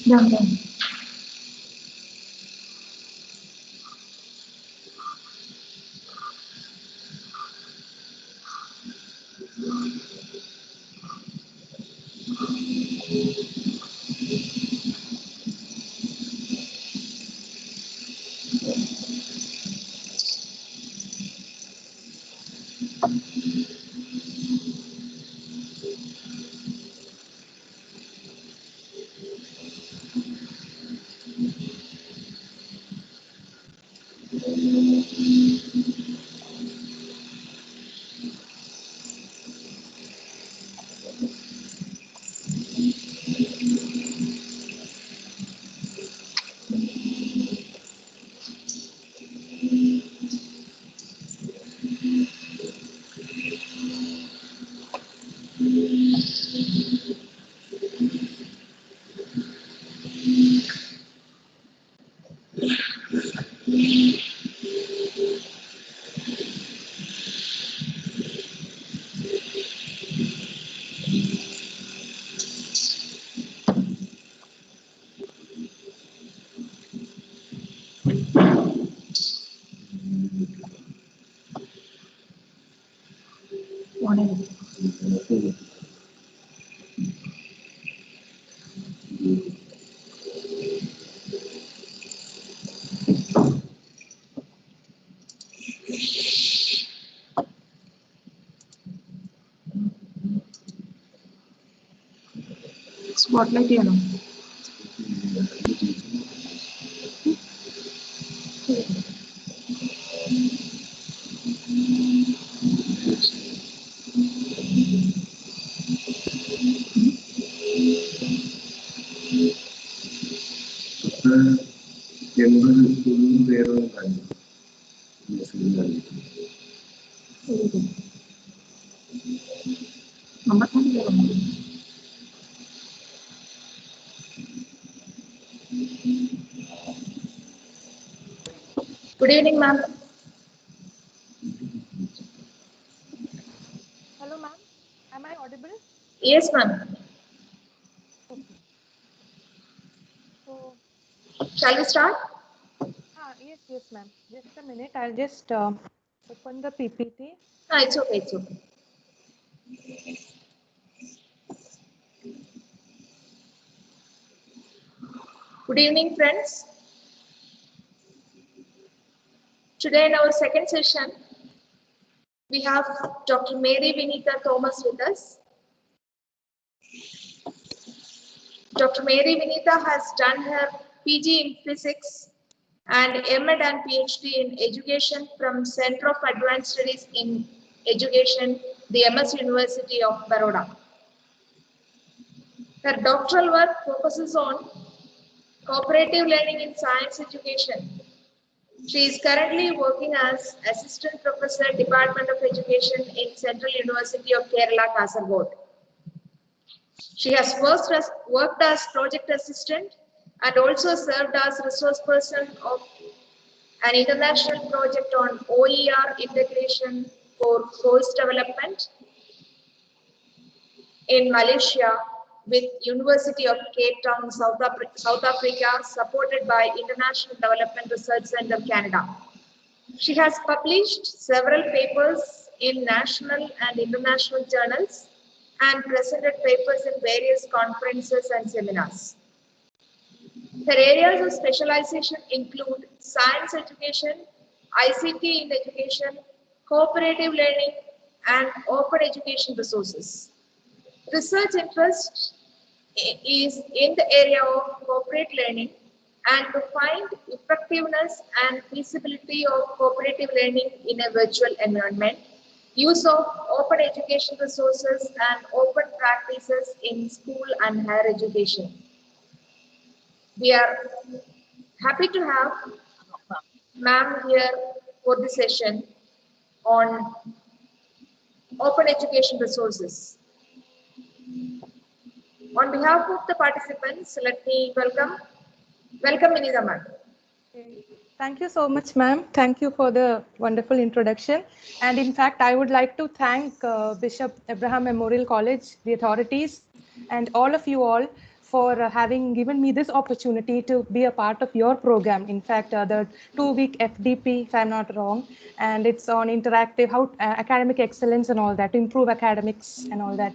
Done, done. Morning. Spotlight ചെയ്യണോ? Number 10. Good evening, ma'am. Hello, ma'am. Am I audible? Yes, ma'am. Okay. So, Shall we start? yes, ma'am. Just a minute. I'll just open the PPT. It's okay. It's okay. Good evening, friends. Today in our second session, we have Dr. Mary Vineetha Thomas with us. Dr. Mary Vineetha has done her PG in Physics and MD and PhD in Education from Center of Advanced Studies in Education, the MS University of Baroda. Her doctoral work focuses on cooperative learning in science education. She is currently working as Assistant Professor, Department of Education in Central University of Kerala, Kasargod. She has worked as project assistant and also served as resource person of an international project on OER integration for course development in Malaysia with University of Cape Town, South Africa, supported by International Development Research Center, Canada. She has published several papers in national and international journals and presented papers in various conferences and seminars. Her areas of specialization include science education, ICT in education, cooperative learning, and open education resources. Research interest is in the area of corporate learning and to find effectiveness and feasibility of cooperative learning in a virtual environment, use of open education resources and open practices in school and higher education. We are happy to have ma'am here for the session on open education resources. On behalf of the participants, let me welcome Vineetha ma'am. Thank you so much, ma'am. Thank you for the wonderful introduction. And in fact, I would like to thank Bishop Abraham Memorial College, the authorities, and all of you all for having given me this opportunity to be a part of your program. In fact, the 2-week FDP, if I'm not wrong, and it's on interactive, how academic excellence and all that, to improve academics and all that.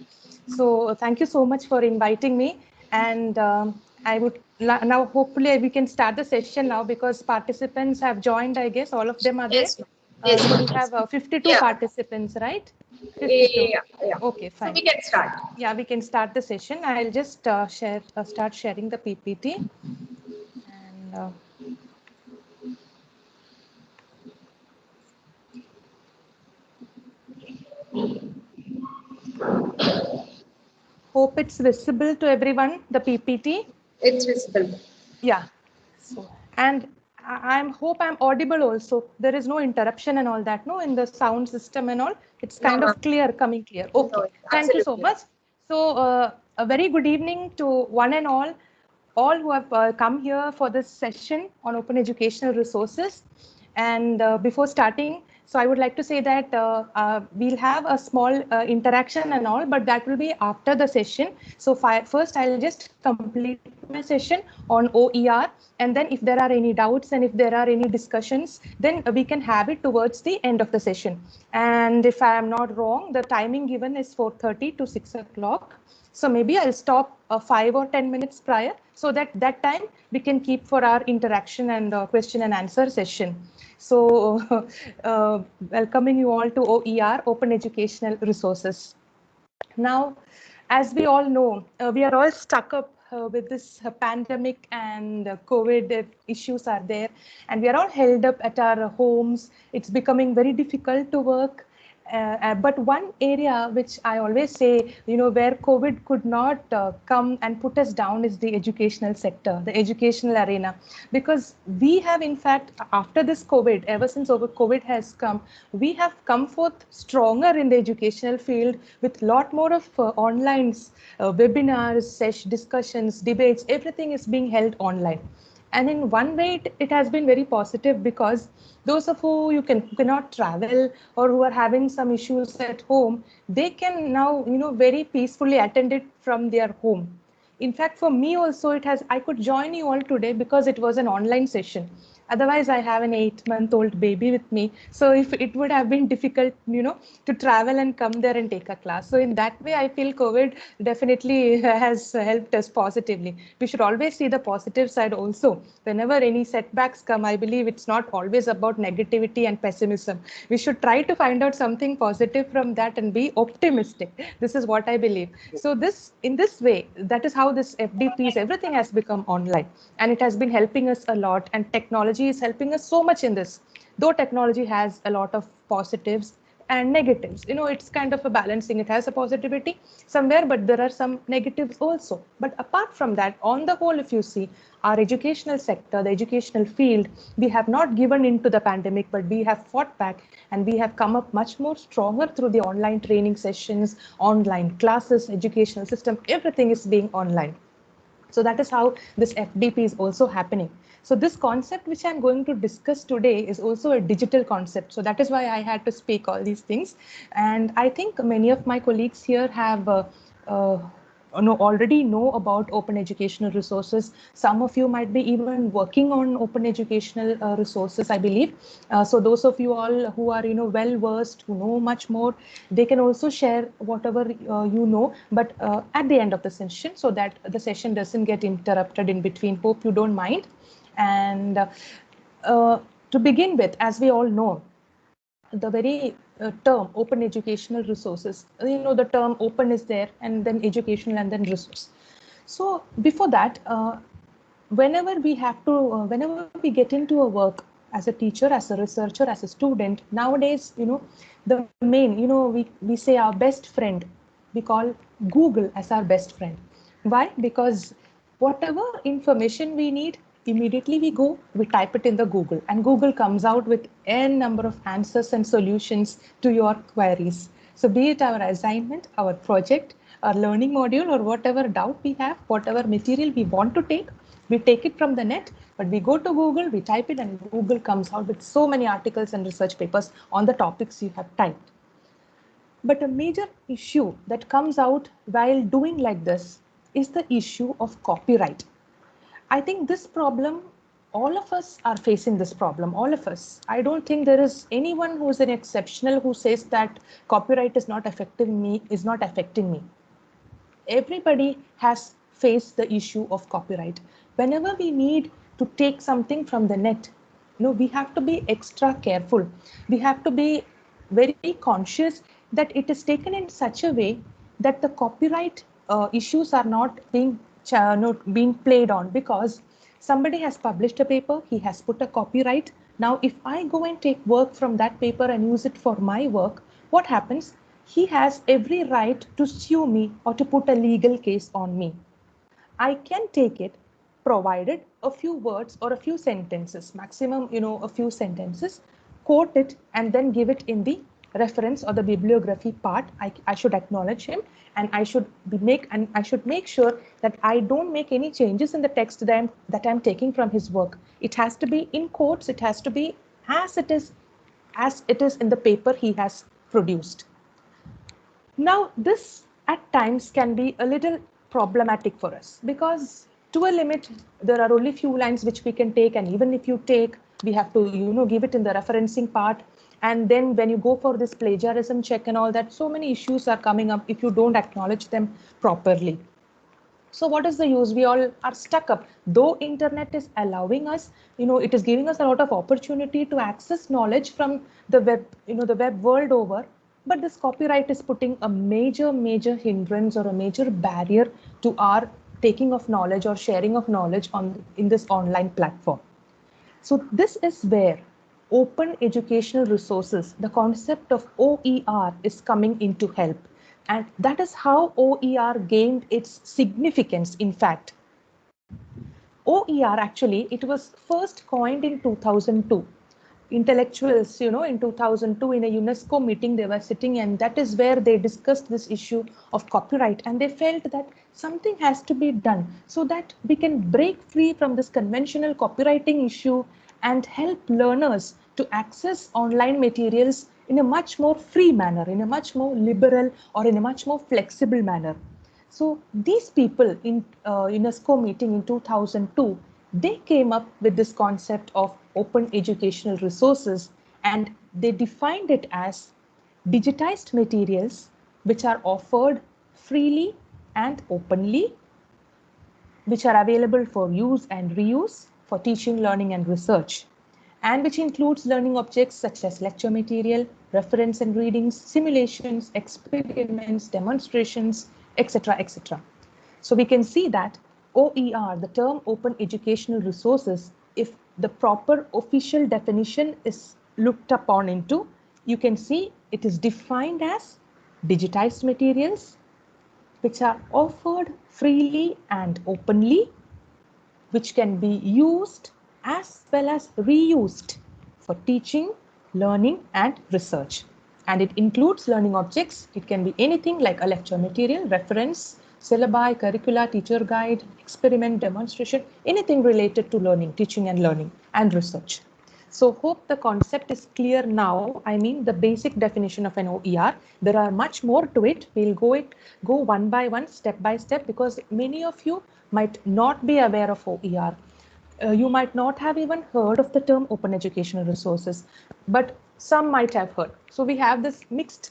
So thank you so much for inviting me. And I would now hopefully we can start the session now, because participants have joined, I guess all of them are there. Yes, yes, So we have 52 yeah. participants, right? 52. Yeah. Okay, So fine. we can start. Yeah, we can start the session. I'll just start sharing the PPT. And hope it's visible to everyone, the PPT. It's visible. Yeah. So, and I'm hope I'm audible also. There is no interruption and all that, no, in the sound system and all. It's No, kind ma'am. of clear, coming clear. Okay. No, Thank you so absolutely. much. So, a very good evening to one and all who have come here for this session on open educational resources. And before starting, so I would like to say that we'll have a small interaction and all, but that will be after the session. So first, I'll just complete my session on OER. And then if there are any doubts and if there are any discussions, then we can have it towards the end of the session. And if I am not wrong, the timing given is 4:30 to 6 o'clock. So maybe I'll stop 5 or 10 minutes prior, so that time we can keep for our interaction and question and answer session. So welcoming you all to OER, Open Educational Resources. Now, as we all know, we are all stuck up with this pandemic, and COVID issues are there, and we are all held up at our homes. It's becoming very difficult to work. But one area which I always say, where COVID could not come and put us down is the educational sector, the educational arena. Because we have, in fact, after this COVID, ever since over COVID has come, we have come forth stronger in the educational field with a lot more of online webinars, discussions, debates, everything is being held online. And in one way, it has been very positive, because those of who cannot travel or who are having some issues at home, they can now, very peacefully attend it from their home. In fact, for me also, I could join you all today because it was an online session. Otherwise, I have an 8-month-old baby with me. So if it would have been difficult, to travel and come there and take a class. So in that way, I feel COVID definitely has helped us positively. We should always see the positive side also. Whenever any setbacks come, I believe it's not always about negativity and pessimism. We should try to find out something positive from that and be optimistic. This is what I believe. So in this way, that is how this FDPs, everything has become online, and it has been helping us a lot, and technology is helping us so much in this. Though technology has a lot of positives and negatives, it's kind of a balancing. It has a positivity somewhere, but there are some negatives also. But apart from that, on the whole, if you see our educational sector, the educational field, we have not given in to the pandemic, but we have fought back, and we have come up much more stronger through the online training sessions, online classes, educational system, everything is being online. So that is how this FDP is also happening. So this concept which I'm going to discuss today is also a digital concept. So that is why I had to speak all these things. And I think many of my colleagues here have already know about open educational resources. Some of you might be even working on open educational resources, I believe. So those of you all who are well versed, who know much more, they can also share whatever but at the end of the session, so that the session doesn't get interrupted in between. Hope you don't mind. And to begin with, as we all know, the very term open educational resources, the term open is there, and then educational, and then resource. So before that, whenever we get into a work as a teacher, as a researcher, as a student, nowadays, the main, we say our best friend, we call Google as our best friend. Why? Because whatever information we need, immediately we type it in the Google, and Google comes out with n number of answers and solutions to your queries. So be it our assignment, our project, our learning module, or whatever doubt we have, whatever material we want to take, we take it from the net, but we go to Google, we type it, and Google comes out with so many articles and research papers on the topics you have typed. But a major issue that comes out while doing like this is the issue of copyright. I think this problem, all of us are facing this problem, all of us. I don't think there is anyone who is an exceptional who says that copyright is not affecting me. Everybody has faced the issue of copyright. Whenever we need to take something from the net, we have to be extra careful. We have to be very conscious that it is taken in such a way that the copyright issues are not being played on, because somebody has published a paper, he has put a copyright. Now, if I go and take work from that paper and use it for my work, what happens? He has every right to sue me or to put a legal case on me. I can take it provided a few words or a few sentences, maximum, a few sentences, quote it and then give it in the reference or the bibliography part. I should acknowledge him, and I should make sure that I don't make any changes in the text that I'm taking from his work. It has to be in quotes. It has to be as it is in the paper he has produced. Now, this at times can be a little problematic for us, because to a limit, there are only few lines which we can take. And even if you take, we have to, give it in the referencing part. And then when you go for this plagiarism check and all that, so many issues are coming up if you don't acknowledge them properly. So what is the use? We all are stuck up. Though internet is allowing us, it is giving us a lot of opportunity to access knowledge from the web, the web world over. But this copyright is putting a major hindrance or a major barrier to our taking of knowledge or sharing of knowledge in this online platform. So this is where open educational resources, the concept of OER, is coming into help. And that is how OER gained its significance. In fact, OER actually, it was first coined in 2002. Intellectuals, in 2002 in a UNESCO meeting, they were sitting, and that is where they discussed this issue of copyright. And they felt that something has to be done so that we can break free from this conventional copywriting issue and help learners to access online materials in a much more free manner, in a much more liberal or in a much more flexible manner. So these people in UNESCO meeting in 2002, they came up with this concept of open educational resources, and they defined it as digitized materials which are offered freely and openly, which are available for use and reuse for teaching, learning, and research, and which includes learning objects such as lecture material, reference and readings, simulations, experiments, demonstrations, etc., etc. So we can see that OER, the term open educational resources, if the proper official definition is looked upon into, you can see it is defined as digitized materials which are offered freely and openly, which can be used as well as reused for teaching, learning, and research. And it includes learning objects. It can be anything like a lecture material, reference, syllabi, curricula, teacher guide, experiment, demonstration, anything related to learning, teaching and learning, and research. So hope the concept is clear now. I mean, the basic definition of an OER. There are much more to it. We'll go one by one, step by step, because many of you might not be aware of OER. You might not have even heard of the term open educational resources, but some might have heard. So we have this mixed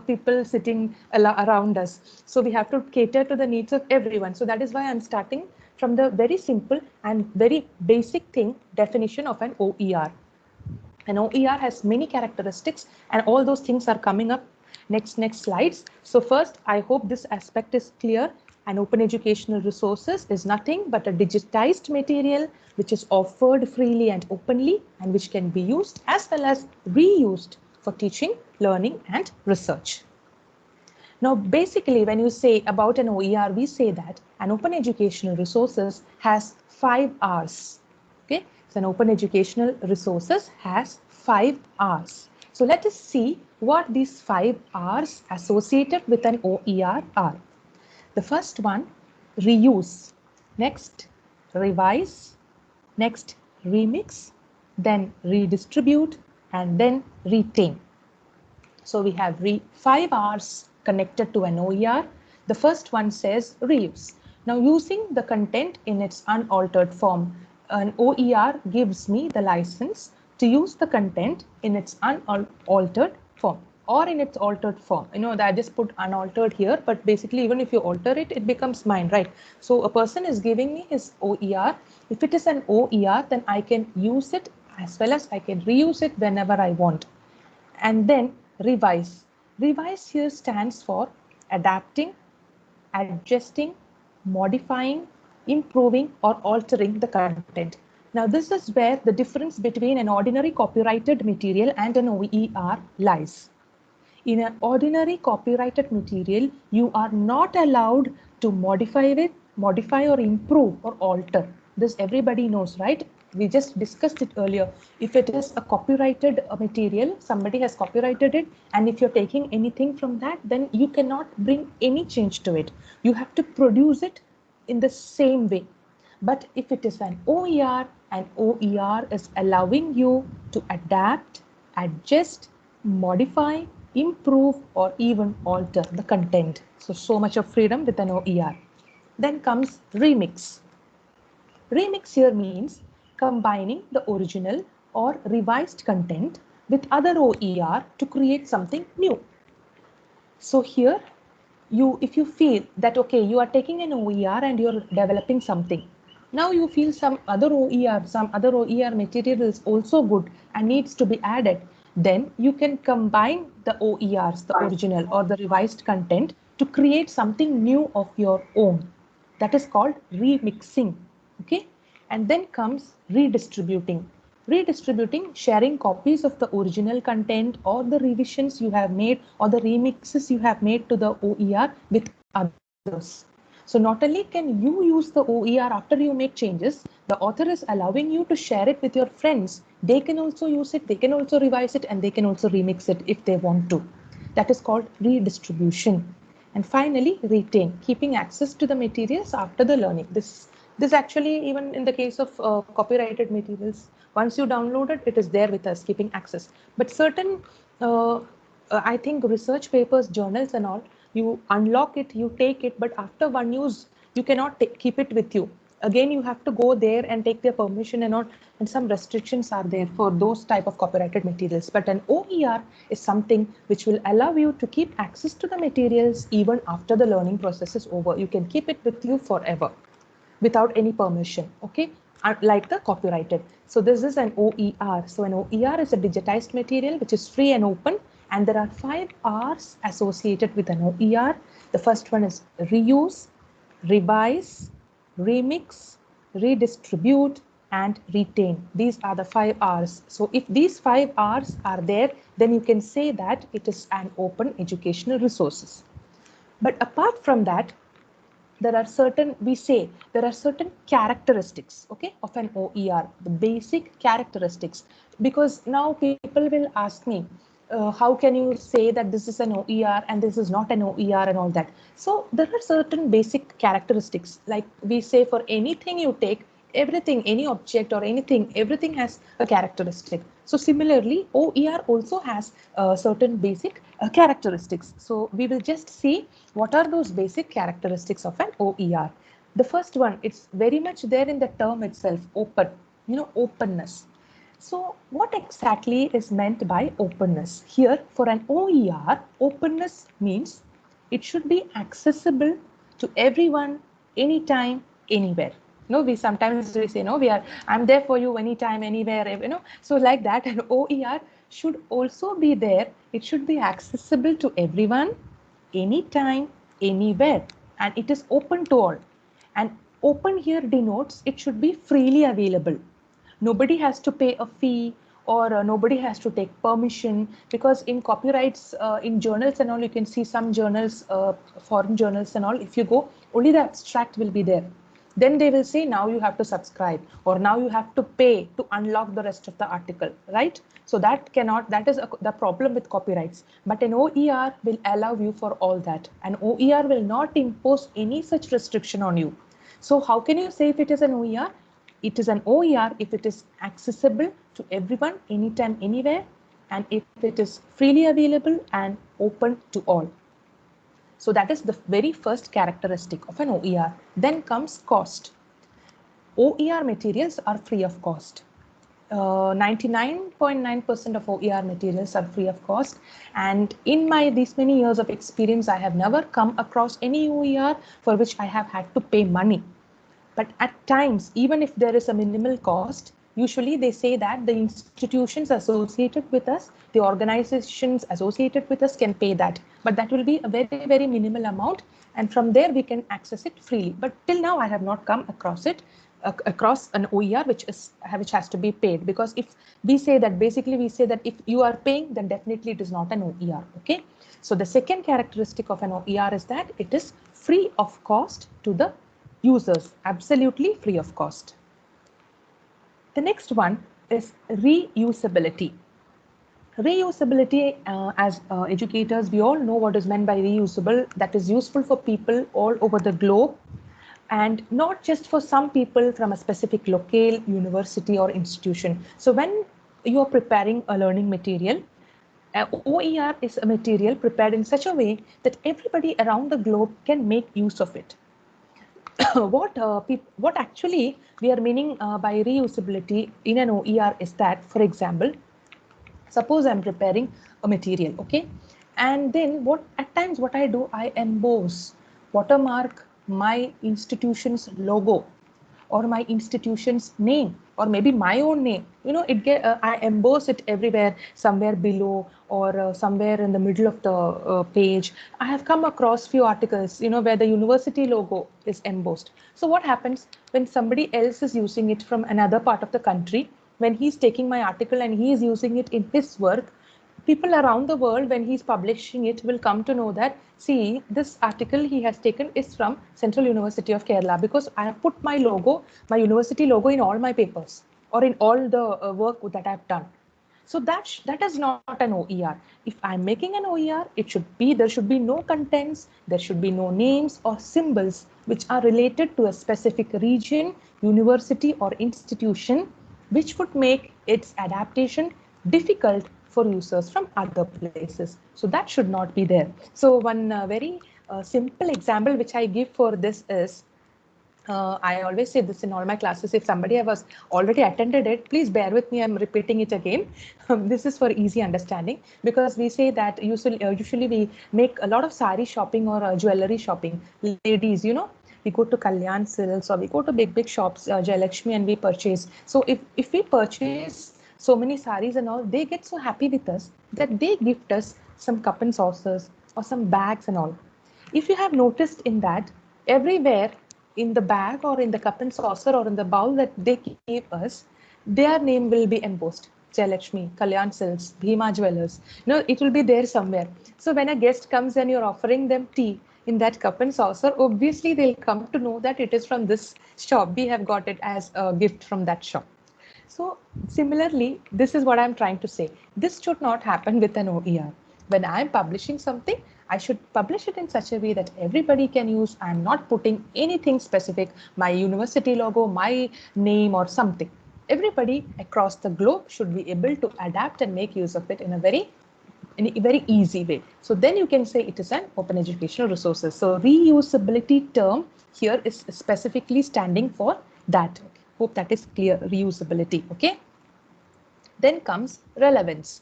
people sitting around us. So we have to cater to the needs of everyone. So that is why I'm starting from the very simple and very basic definition of an OER. An OER has many characteristics, and all those things are coming up next slides. So first, I hope this aspect is clear. An open educational resources is nothing but a digitized material which is offered freely and openly, and which can be used as well as reused for teaching, learning, and research. Now, basically, when you say about an OER, we say that an open educational resources has 5 R's. Okay, so an open educational resources has 5 R's. So let us see what these 5 R's associated with an OER are. The first one, reuse. Next, revise. Next, remix. Then redistribute, and then retain. So we have 5 R's connected to an OER. The first one says reuse. Now, using the content in its unaltered form, an OER gives me the license to use the content in its unaltered form or in its altered form. You know, that I just put unaltered here, but basically even if you alter it, it becomes mine, right? So a person is giving me his OER. If it is an OER, then I can use it as well as I can reuse it whenever I want. And then revise. Revise here stands for adapting, adjusting, modifying, improving, or altering the content. Now, this is where the difference between an ordinary copyrighted material and an OER lies. In an ordinary copyrighted material, you are not allowed to modify or improve or alter. This everybody knows, right? We just discussed it earlier. If it is a copyrighted material, somebody has copyrighted it, and if you're taking anything from that, then you cannot bring any change to it. You have to produce it in the same way. But if it is an OER is allowing you to adapt, adjust, modify, improve, or even alter the content. So much of freedom with an OER. Then comes remix. Remix here means combining the original or revised content with other OER to create something new. So here, if you feel that, okay, you are taking an OER and you're developing something. Now you feel some other OER material is also good and needs to be added. Then you can combine the OERs, the original or the revised content, to create something new of your own. That is called remixing. Okay. And then comes redistributing. Redistributing, sharing copies of the original content or the revisions you have made or the remixes you have made to the OER with others. So not only can you use the OER after you make changes, the author is allowing you to share it with your friends. They can also use it, they can also revise it, and they can also remix it if they want to. That is called redistribution. And finally, retain, keeping access to the materials after the learning. This actually, even in the case of copyrighted materials, once you download it, it is there with us, keeping access. But certain, I think research papers, journals and all, you unlock it, you take it, but after one use, you cannot keep it with you. Again, you have to go there and take their permission and all, and some restrictions are there for those type of copyrighted materials. But an OER is something which will allow you to keep access to the materials even after the learning process is over. You can keep it with you forever without any permission, okay? Like the copyrighted. So this is an OER. So an OER is a digitized material which is free and open, and there are 5 R's associated with an OER. The first one is reuse, revise, remix, redistribute, and retain. These are the 5 R's. So if these 5 R's are there, then you can say that it is an open educational resources. But apart from that, there are certain characteristics, okay, of an OER, the basic characteristics. Because now people will ask me, how can you say that this is an OER and this is not an OER and all that? So there are certain basic characteristics, like we say for anything you take, everything, any object or anything, everything has a characteristic. So similarly, OER also has certain basic characteristics. So we will just see what are those basic characteristics of an OER. The first one, it's very much there in the term itself, open, openness. So what exactly is meant by openness? Here for an OER, openness means it should be accessible to everyone, anytime, anywhere. We sometimes we say, I'm there for you anytime, anywhere, So like that, an OER should also be there. It should be accessible to everyone, anytime, anywhere, and it is open to all. And open here denotes it should be freely available. Nobody has to pay a fee, or nobody has to take permission, because in copyrights, in journals and all, you can see some journals, foreign journals and all, if you go, only the abstract will be there. Then they will say, now you have to subscribe, or now you have to pay to unlock the rest of the article, right? So that is the problem with copyrights. But an OER will allow you for all that. An OER will not impose any such restriction on you. So how can you say if it is an OER? It is an OER if it is accessible to everyone, anytime, anywhere, and if it is freely available and open to all. So that is the very first characteristic of an OER. Then comes cost. OER materials are free of cost. 99.9% of OER materials are free of cost. And in my these many years of experience, I have never come across any OER for which I have had to pay money. But at times, even if there is a minimal cost, usually they say that the institutions associated with us, the organizations associated with us can pay that. But that will be a very, very minimal amount. And from there, we can access it freely. But till now, I have not come across it, across an OER which has to be paid. Because if we say that, basically we say that if you are paying, then definitely it is not an OER. Okay. So the second characteristic of an OER is that it is free of cost to the users, absolutely free of cost. The next one is reusability. Reusability, as educators, we all know what is meant by reusable. That is useful for people all over the globe, and not just for some people from a specific locale, university or institution. So when you are preparing a learning material, OER is a material prepared in such a way that everybody around the globe can make use of it. What actually we are meaning by reusability in an OER is that, for example, suppose I'm preparing a material, okay, and then at times what I do, I emboss, watermark my institution's logo or my institution's name or maybe my own name. I emboss it everywhere, somewhere below or somewhere in the middle of the page. I have come across few articles, where the university logo is embossed. So what happens when somebody else is using it from another part of the country? When he's taking my article and he is using it in his work, people around the world, when he's publishing it, will come to know that, see, this article he has taken is from Central University of Kerala, because I have put my logo, my university logo, in all my papers or in all the work that I've done. So that is not an OER. If I'm making an OER, there should be no contents, there should be no names or symbols which are related to a specific region, university or institution, which would make its adaptation difficult for users from other places. So that should not be there. So one very simple example which I give for this is, I always say this in all my classes. If somebody has already attended it, please bear with me. I'm repeating it again. This is for easy understanding, because we say that usually we make a lot of sari shopping or jewelry shopping. Ladies, we go to Kalyan Silks or we go to big shops, Jayalakshmi, and we purchase. So if we purchase so many saris and all, they get so happy with us that they gift us some cup and saucers or some bags and all. If you have noticed in that, everywhere in the bag or in the cup and saucer or in the bowl that they give us, their name will be embossed. Jayalakshmi, Kalyan Silks, Bhima Jewelers. It will be there somewhere. So when a guest comes and you're offering them tea in that cup and saucer, obviously they'll come to know that it is from this shop. We have got it as a gift from that shop. So similarly, this is what I'm trying to say. This should not happen with an OER. When I'm publishing something, I should publish it in such a way that everybody can use. I'm not putting anything specific, my university logo, my name or something. Everybody across the globe should be able to adapt and make use of it in a very easy way. So then you can say it is an open educational resources. So reusability term here is specifically standing for that. Hope that is clear, reusability. Okay. Then comes relevance.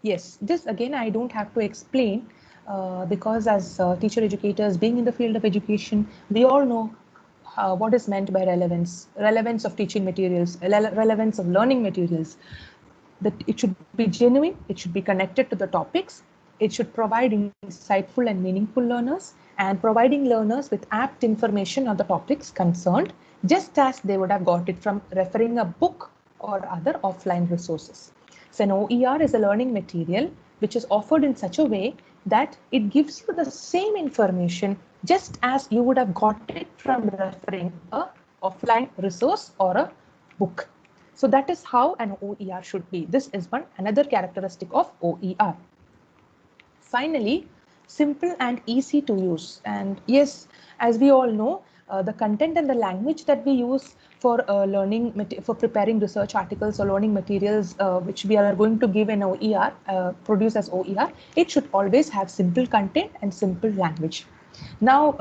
Yes, this again I don't have to explain, because as teacher educators, being in the field of education, we all know what is meant by relevance. Relevance of teaching materials, relevance of learning materials. That it should be genuine, it should be connected to the topics, it should provide insightful and meaningful learners, and providing learners with apt information on the topics concerned, just as they would have got it from referring a book or other offline resources. So an OER is a learning material which is offered in such a way that it gives you the same information just as you would have got it from referring a offline resource or a book. So that is how an OER should be. This is another characteristic of OER. Finally, simple and easy to use. And yes, as we all know, the content and the language that we use for for preparing research articles or learning materials which we are going to give in OER, produce as OER, it should always have simple content and simple language. Now,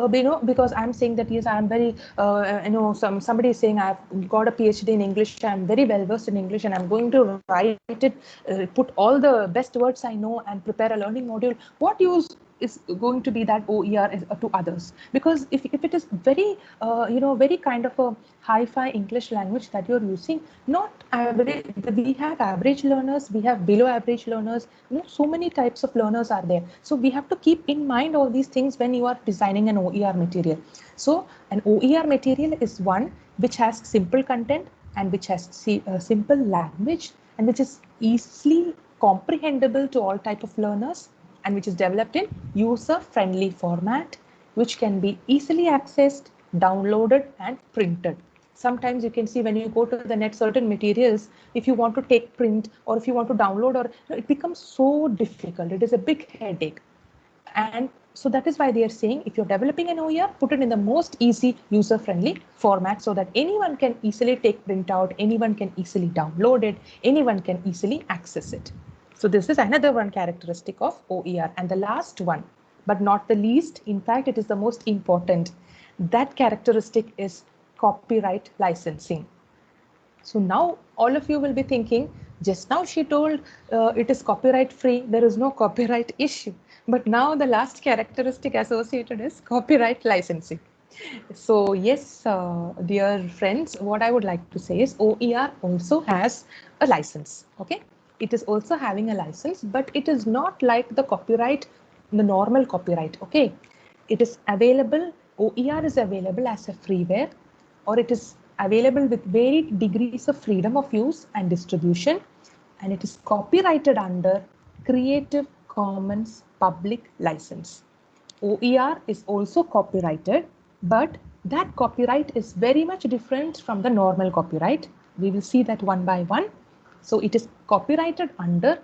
because I'm saying that, yes, I'm very, somebody is saying I've got a PhD in English, I'm very well versed in English, and I'm going to write it, put all the best words I know and prepare a learning module. What use is going to be that OER to others? Because if it is very, very kind of a hi-fi English language that you're using, not average, we have average learners, we have below average learners, so many types of learners are there. So we have to keep in mind all these things when you are designing an OER material. So an OER material is one which has simple content and which has simple language and which is easily comprehensible to all type of learners, and which is developed in user-friendly format, which can be easily accessed, downloaded, and printed. Sometimes you can see when you go to the net, certain materials, if you want to take print or if you want to download, or it becomes so difficult. It is a big headache. And so that is why they are saying, if you're developing an OER, put it in the most easy user-friendly format so that anyone can easily take print out, anyone can easily download it, anyone can easily access it. So this is another one characteristic of OER. And the last one, but not the least, in fact, it is the most important. That characteristic is copyright licensing. So now all of you will be thinking, just now she told it is copyright free, there is no copyright issue. But now the last characteristic associated is copyright licensing. So yes, dear friends, what I would like to say is OER also has a license. Okay, it is also having a license, but it is not like the copyright, the normal copyright. Okay, it is available. OER is available as a freeware, or it is available with varied degrees of freedom of use and distribution, and it is copyrighted under Creative Commons public license. OER is also copyrighted, but that copyright is very much different from the normal copyright. We will see that one by one. So it is copyrighted under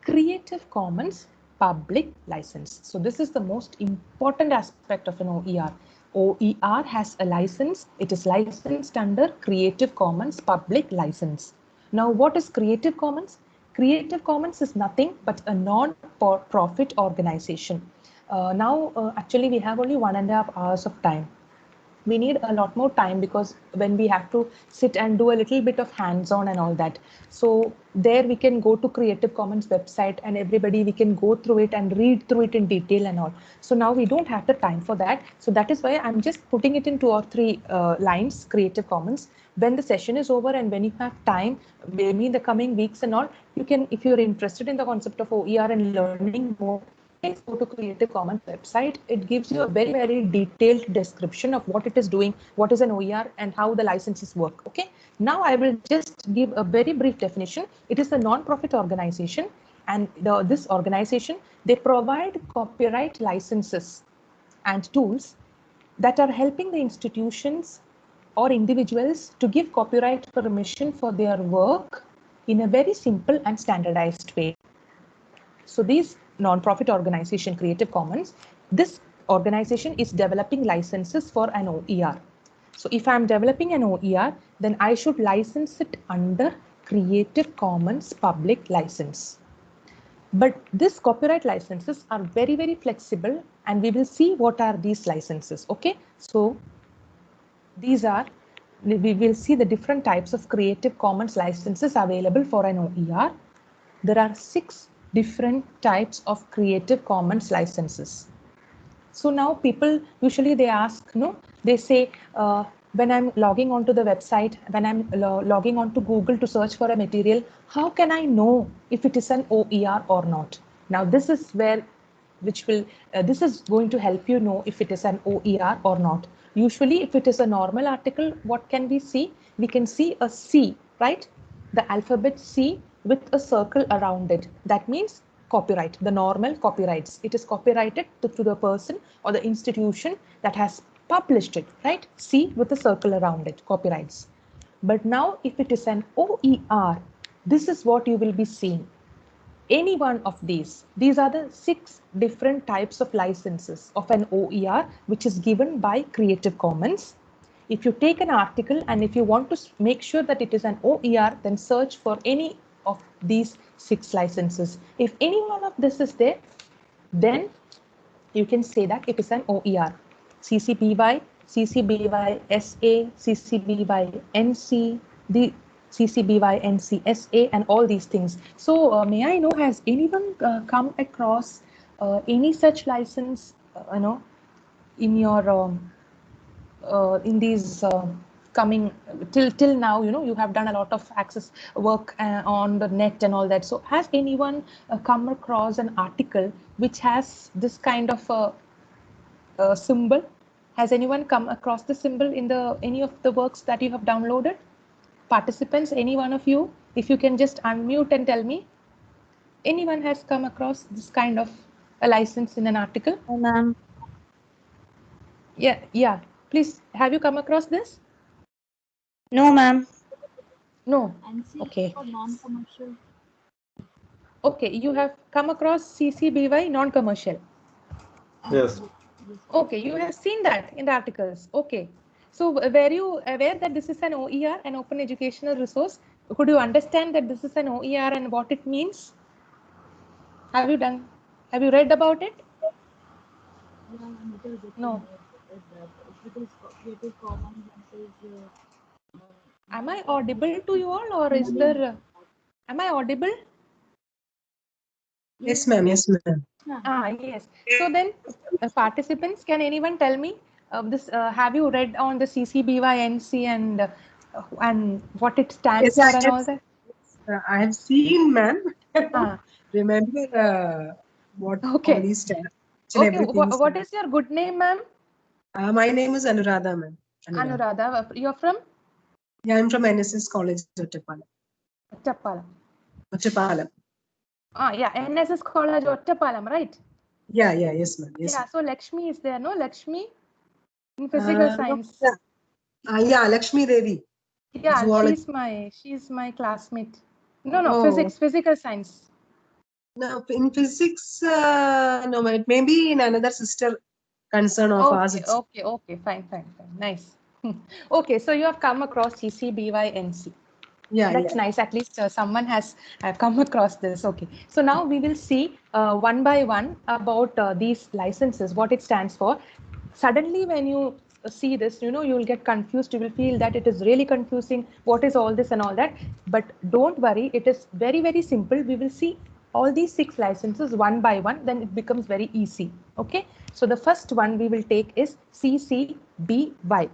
Creative Commons public license. So this is the most important aspect of an OER. OER has a license. It is licensed under Creative Commons public license. Now, what is Creative Commons? Creative Commons is nothing but a non-profit organization. Actually, we have only 1.5 hours of time. We need a lot more time, because when we have to sit and do a little bit of hands-on and all that. So there we can go to Creative Commons website and everybody, we can go through it and read through it in detail and all. So now we don't have the time for that. So that is why I'm just putting it in 2 or 3 lines, Creative Commons. When the session is over and when you have time, maybe in the coming weeks and all, you can, if you're interested in the concept of OER and learning more, please go to Creative Commons website. It gives you a very, very detailed description of what it is doing, what is an OER, and how the licenses work. Okay. Now I will just give a very brief definition. It is a non-profit organization, and this organization, they provide copyright licenses and tools that are helping the institutions or individuals to give copyright permission for their work in a very simple and standardized way. So these non-profit organization, Creative Commons, this organization is developing licenses for an OER. So if I'm developing an OER, then I should license it under Creative Commons public license. But these copyright licenses are very, very flexible, and we will see what are these licenses. Okay, so these are, we will see the different types of Creative Commons licenses available for an OER. There are 6 different types of Creative Commons licenses. So now people, usually they ask, they say, when I'm logging onto the website, when I'm logging onto Google to search for a material, how can I know if it is an OER or not? Now this is where, this is going to help you know if it is an OER or not. Usually if it is a normal article, what can we see? We can see a C, right? The alphabet C with a circle around it. That means copyright, the normal copyrights. It is copyrighted to the person or the institution that has published it, right? C with a circle around it, copyrights. But now if it is an OER, this is what you will be seeing. Any one of these are the 6 different types of licenses of an OER, which is given by Creative Commons. If you take an article and if you want to make sure that it is an OER, then search for any of these 6 licenses. If any one of this is there, then you can say that it is an OER. CC BY, CC BY SA, CC BY NC, the CC BY NC SA, and all these things. So may I know, has anyone come across any such license, in your in these coming till now, you have done a lot of access work on the net and all that. So has anyone come across an article which has this kind of symbol? Has anyone come across the symbol in any of the works that you have downloaded? Participants, any one of you, if you can just unmute and tell me, anyone has come across this kind of a license in an article? Oh, ma'am. Yeah. Please, have you come across this? No, ma'am. No. NC Okay. for non-commercial. Okay, you have come across CCBY non-commercial. Yes. Okay, you have seen that in the articles. Okay. So were you aware that this is an OER, an open educational resource? Could you understand that this is an OER and what it means? Have you read about it? Yeah, a little bit. No. Creative Commons says, Am I audible to you all, or is there? Am I audible? Yes, ma'am. Yes, ma'am. Yes. So then, participants, can anyone tell me this? Have you read on the CCBYNC and what it stands Yes, for and all that? I have seen, ma'am. Ah. Remember what Okay. all these stats and Okay. everything. What is your good name, ma'am? My name is Anuradha, ma'am. Anuradha. You're from? Yeah, I'm from NSS College, Ottapalam. Ottapalam. Yeah, NSS College, Ottapalam, right? Yeah, yes, ma'am. Yes. Yeah, so Lakshmi is there, no? Lakshmi in physical science. Yeah, Lakshmi Devi. Yeah, Zoology. she's my classmate. No, Oh. physical science. No, in physics, no, it may be in another sister concern of ours. Okay, fine. Nice. Okay, so you have come across CCBYNC. Yeah, That's nice. At least someone has come across this. Okay. So now we will see one by one about these licenses, what it stands for. Suddenly, when you see this, you will get confused. You will feel that it is really confusing. What is all this and all that? But don't worry. It is very, very simple. We will see all these 6 licenses one by one. Then it becomes very easy. Okay. So the first one we will take is CCBY.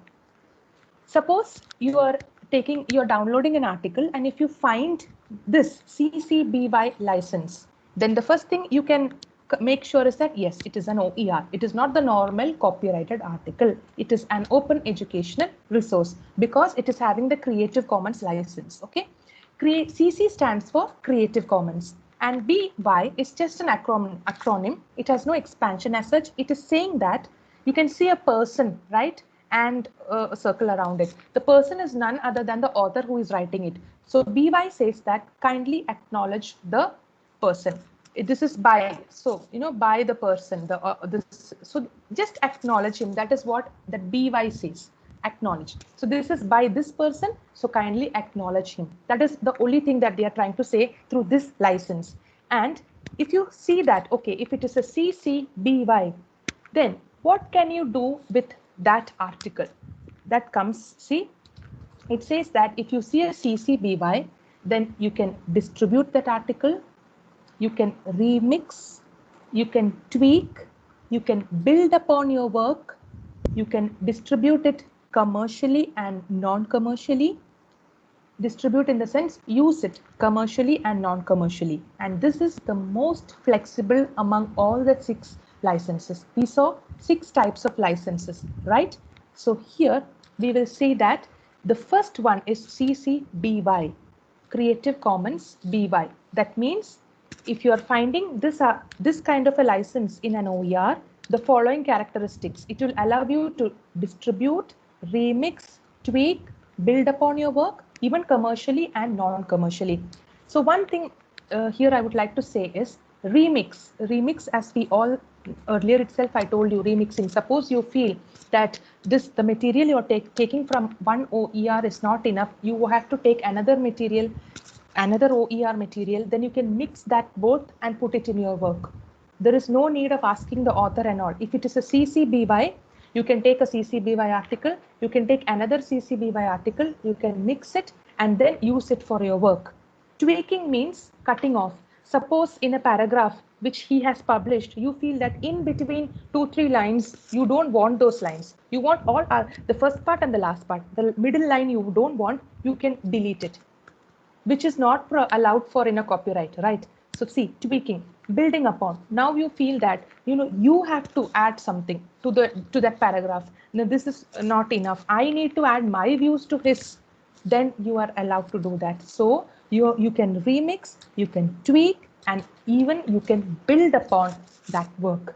Suppose you're downloading an article, and if you find this CCBY license, then the first thing you can make sure is that yes, it is an OER. It is not the normal copyrighted article. It is an open educational resource because it is having the Creative Commons license. Okay, CC stands for Creative Commons, and BY is just an acronym. It has no expansion as such. It is saying that you can see a person, right? And a circle around it. The person is none other than the author who is writing it. So BY says that kindly acknowledge the person. This is by, so by the person. So just acknowledge him. That is what that BY says. Acknowledge. So this is by this person. So kindly acknowledge him. That is the only thing that they are trying to say through this license. And if you see that, okay, if it is a CCBY, then what can you do with that article? That comes, see, it says that if you see a CCBY, then you can distribute that article, you can remix, you can tweak, you can build upon your work, you can distribute it commercially and non-commercially. Distribute in the sense use it commercially and non-commercially, and this is the most flexible among all the 6 licenses. We saw 6 types of licenses, right? So here we will see that the first one is CC BY, Creative Commons BY. That means if you are finding this kind of a license in an OER, the following characteristics: it will allow you to distribute, remix, tweak, build upon your work, even commercially and non-commercially. So one thing here I would like to say is remix. Remix, as we all earlier itself I told you remixing. Suppose you feel that the material you're taking from one OER is not enough, you have to take another material, another OER material, then you can mix that both and put it in your work. There is no need of asking the author and all. If it is a CCBY, you can take a CCBY article, you can take another CCBY article, you can mix it and then use it for your work. Tweaking means cutting off. Suppose in a paragraph which he has published, you feel that in between 2-3 lines, you don't want those lines. You want all the first part and the last part. The middle line you don't want, you can delete it, which is not allowed for in a copyright, right? So see, tweaking, building upon. Now you feel that you have to add something to that paragraph. Now this is not enough. I need to add my views to his. Then you are allowed to do that. So you can remix, you can tweak, and even you can build upon that work.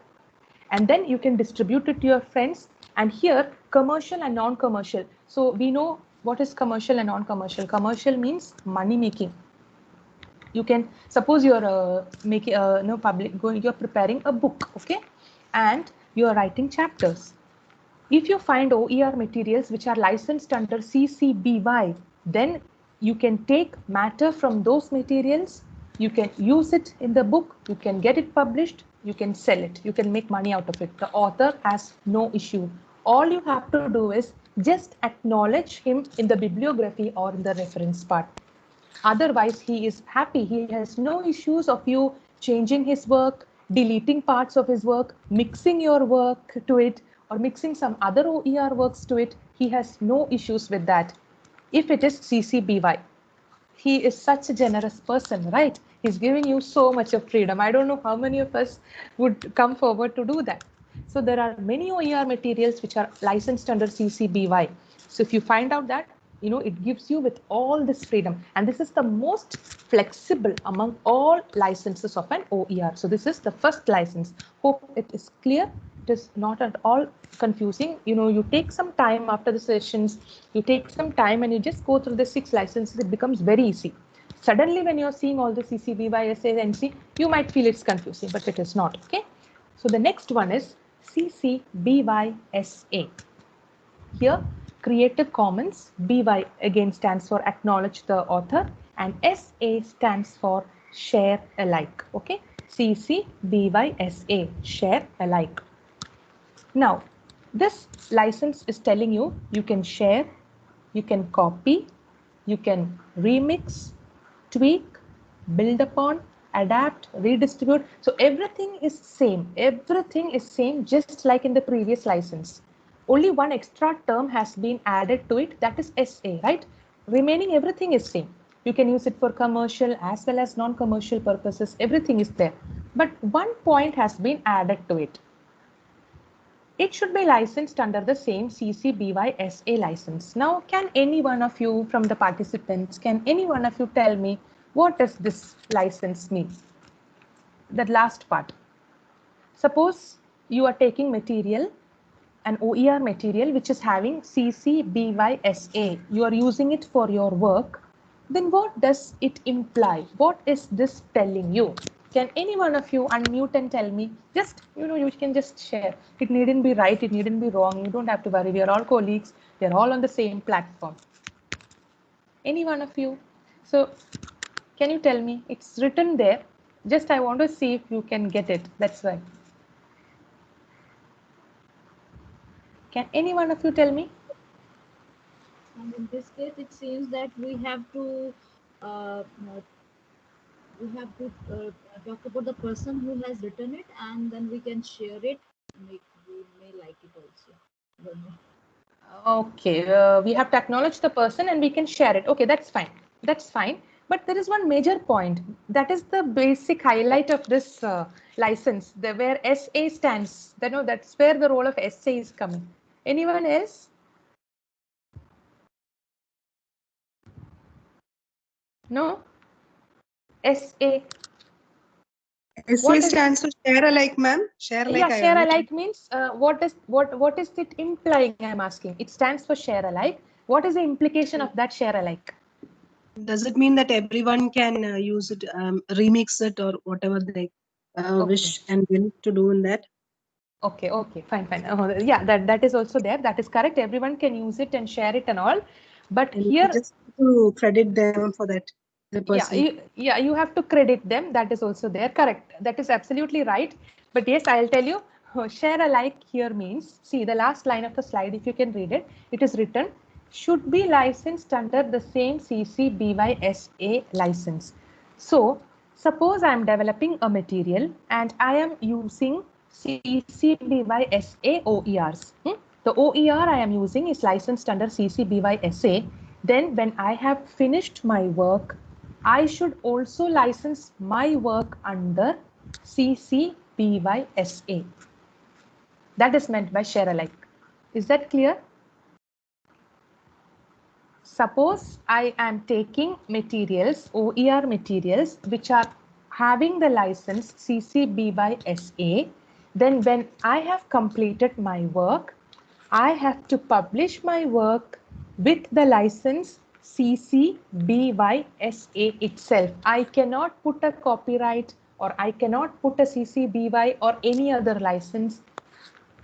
And then you can distribute it to your friends. And here, commercial and non-commercial. So we know what is commercial and non-commercial. Commercial means money making. You can suppose you're making you're preparing a book, okay, and you're writing chapters. If you find OER materials which are licensed under CC-BY, then you can take matter from those materials, you can use it in the book, you can get it published, you can sell it, you can make money out of it. The author has no issue. All you have to do is just acknowledge him in the bibliography or in the reference part. Otherwise, he is happy. He has no issues of you changing his work, deleting parts of his work, mixing your work to it, or mixing some other OER works to it. He has no issues with that. If it is CC-BY, he is such a generous person, right? He's giving you so much of freedom. I don't know how many of us would come forward to do that. So there are many OER materials which are licensed under CC-BY. So if you find out that, it gives you with all this freedom. And this is the most flexible among all licenses of an OER. So this is the first license. Hope it is clear. It is not at all confusing. You take some time after the sessions, you take some time and you just go through the 6 licenses. It becomes very easy. Suddenly, when you're seeing all the CC-BY, SA, NC, you might feel it's confusing, but it is not, okay? So the next one is CC-BY, SA. Here, Creative Commons, BY again stands for acknowledge the author, and SA stands for share alike, okay? CC-BY, SA, share alike. Now, this license is telling you can share, you can copy, you can remix, tweak, build upon, adapt, redistribute. So everything is same. Everything is same, just like in the previous license. Only one extra term has been added to it, that is SA, right? Remaining everything is same. You can use it for commercial as well as non-commercial purposes. Everything is there. But one point has been added to it. It should be licensed under the same CC-BY SA license. Now, can any one of you from the participants, can any one of you tell me what does this license mean? That last part. Suppose you are taking material, an OER material which is having CC-BY SA. You are using it for your work. Then what does it imply? What is this telling you? Can any one of you unmute and tell me? Just, you can just share. It needn't be right. It needn't be wrong. You don't have to worry. We are all colleagues. We are all on the same platform. Any one of you? So can you tell me? It's written there. Just I want to see if you can get it. That's why. Can any one of you tell me? And in this case, it seems that we have to talk about the person who has written it, and then we can share it. We may like it also. Don't know. Okay, we have to acknowledge the person and we can share it. Okay, that's fine. That's fine. But there is one major point. That is the basic highlight of this license, where SA stands. That's where the role of SA is coming. Anyone else? No? SA. SA stands for share alike, ma'am. Share alike. Yeah, share alike means what is it implying? I'm asking. It stands for share alike. What is the implication of that share alike? Does it mean that everyone can use it, remix it, or whatever they wish and will to do in that? Okay, okay, fine, fine. Yeah, that is also there. That is correct. Everyone can use it and share it and all. But And here, we just have to credit them for that. The person. yeah, you have to credit them. That is also there. Correct. That is absolutely right. But yes, I'll tell you, share alike here means, see the last line of the slide, if you can read it, it is written, should be licensed under the same CC BY SA license. So suppose I am developing a material and I am using CC BY SA OERs. The OER I am using is licensed under CC BY SA. Then when I have finished my work, I should also license my work under CC BY SA. That is meant by share alike. Is that clear? Suppose I am taking materials, OER materials, which are having the license CC BY SA. Then when I have completed my work, I have to publish my work with the license CC BY SA itself. I cannot put a copyright or I cannot put a CC BY or any other license.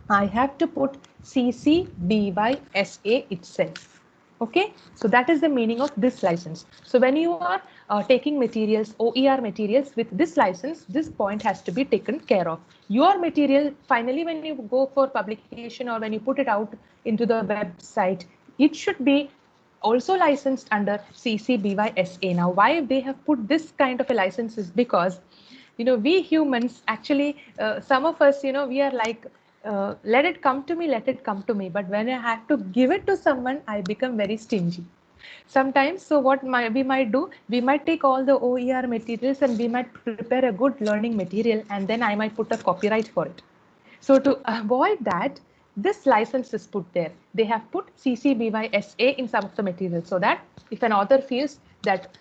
I have to put CC BY SA itself. Okay, so that is the meaning of this license. So when you are taking materials, OER materials with this license, this point has to be taken care of. Your material, finally, when you go for publication or when you put it out into the website, it should be also licensed under CC BY SA. Now, why they have put this kind of a license is because, we humans actually, some of us, we are like, let it come to me, let it come to me. But when I have to give it to someone, I become very stingy. Sometimes, so what we might do, we might take all the OER materials and we might prepare a good learning material and then I might put a copyright for it. So to avoid that, this license is put there. They have put CC BY SA in some of the materials so that if an author feels that,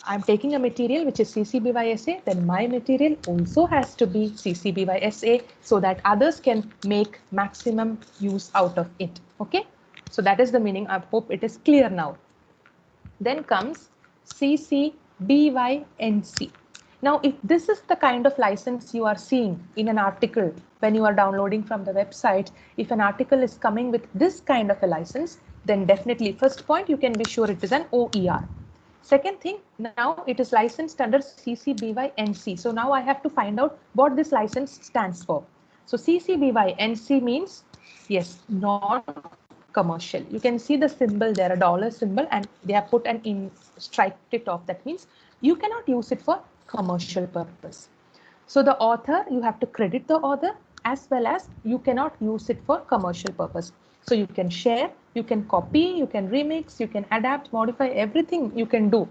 I'm taking a material which is CC BY SA, then my material also has to be CC BY SA so that others can make maximum use out of it. Okay. So that is the meaning. I hope it is clear now. Then comes CC BY NC. Now, if this is the kind of license you are seeing in an article when you are downloading from the website, if an article is coming with this kind of a license, then definitely first point, you can be sure it is an OER. Second thing, now it is licensed under CC BY NC. So now I have to find out what this license stands for. So CC BY NC means, yes, non-commercial. You can see the symbol there, a dollar symbol, and they have put an in, striped it off. That means you cannot use it for commercial purpose. So the author, you have to credit the author as well as you cannot use it for commercial purpose. So you can share, you can copy, you can remix, you can adapt, modify, everything you can do,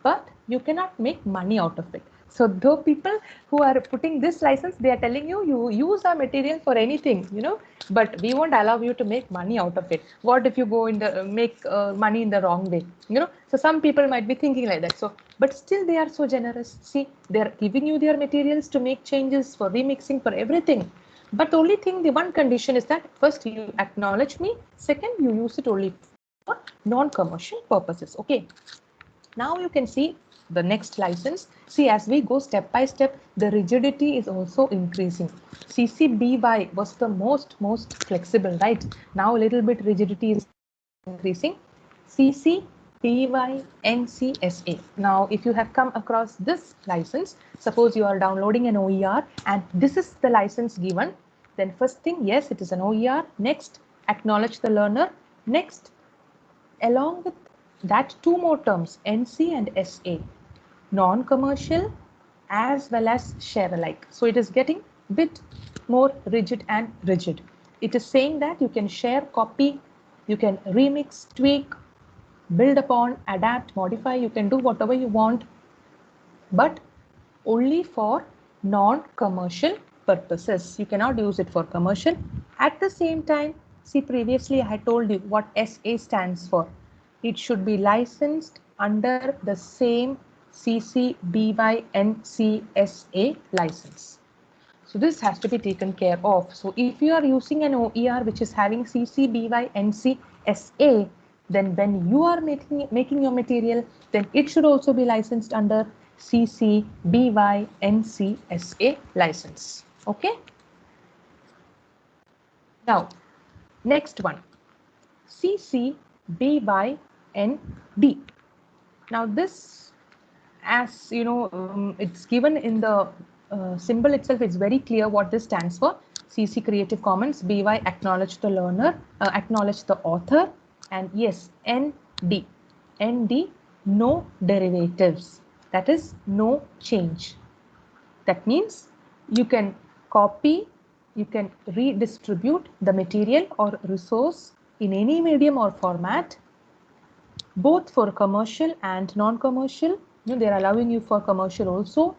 but you cannot make money out of it. So though people who are putting this license, they are telling you, you use our material for anything, but we won't allow you to make money out of it. What if you go in the make money in the wrong way? So some people might be thinking like that. So, but still they are so generous. See, they're giving you their materials to make changes, for remixing, for everything. But the only thing, the one condition is that first you acknowledge me, second you use it only for non-commercial purposes. Okay. Now you can see the next license. See, as we go step by step, the rigidity is also increasing. CC BY was the most flexible, right? Now a little bit rigidity is increasing. CC BY NCSA. Now, if you have come across this license, suppose you are downloading an OER and this is the license given, then first thing, yes, it is an OER. Next, acknowledge the learner. Next, along with that, two more terms, NC and SA, non-commercial as well as share alike. So it is getting a bit more rigid and rigid. It is saying that you can share, copy, you can remix, tweak, build upon, adapt, modify, you can do whatever you want, but only for non-commercial purposes. You cannot use it for commercial. At the same time, see, previously I had told you what SA stands for. It should be licensed under the same CC BY NCSA license. So this has to be taken care of. So if you are using an OER which is having CC BY NCSA, then when you are making your material, then it should also be licensed under CC BY NCSA license. Okay. Now, next one, CC by ND. Now this, as you know, it's given in the symbol itself. It's very clear what this stands for. CC Creative Commons, BY acknowledge the learner, acknowledge the author, and yes, ND. ND, no derivatives. That is no change. That means you can copy, you can redistribute the material or resource in any medium or format, both for commercial and non-commercial. They're allowing you for commercial also,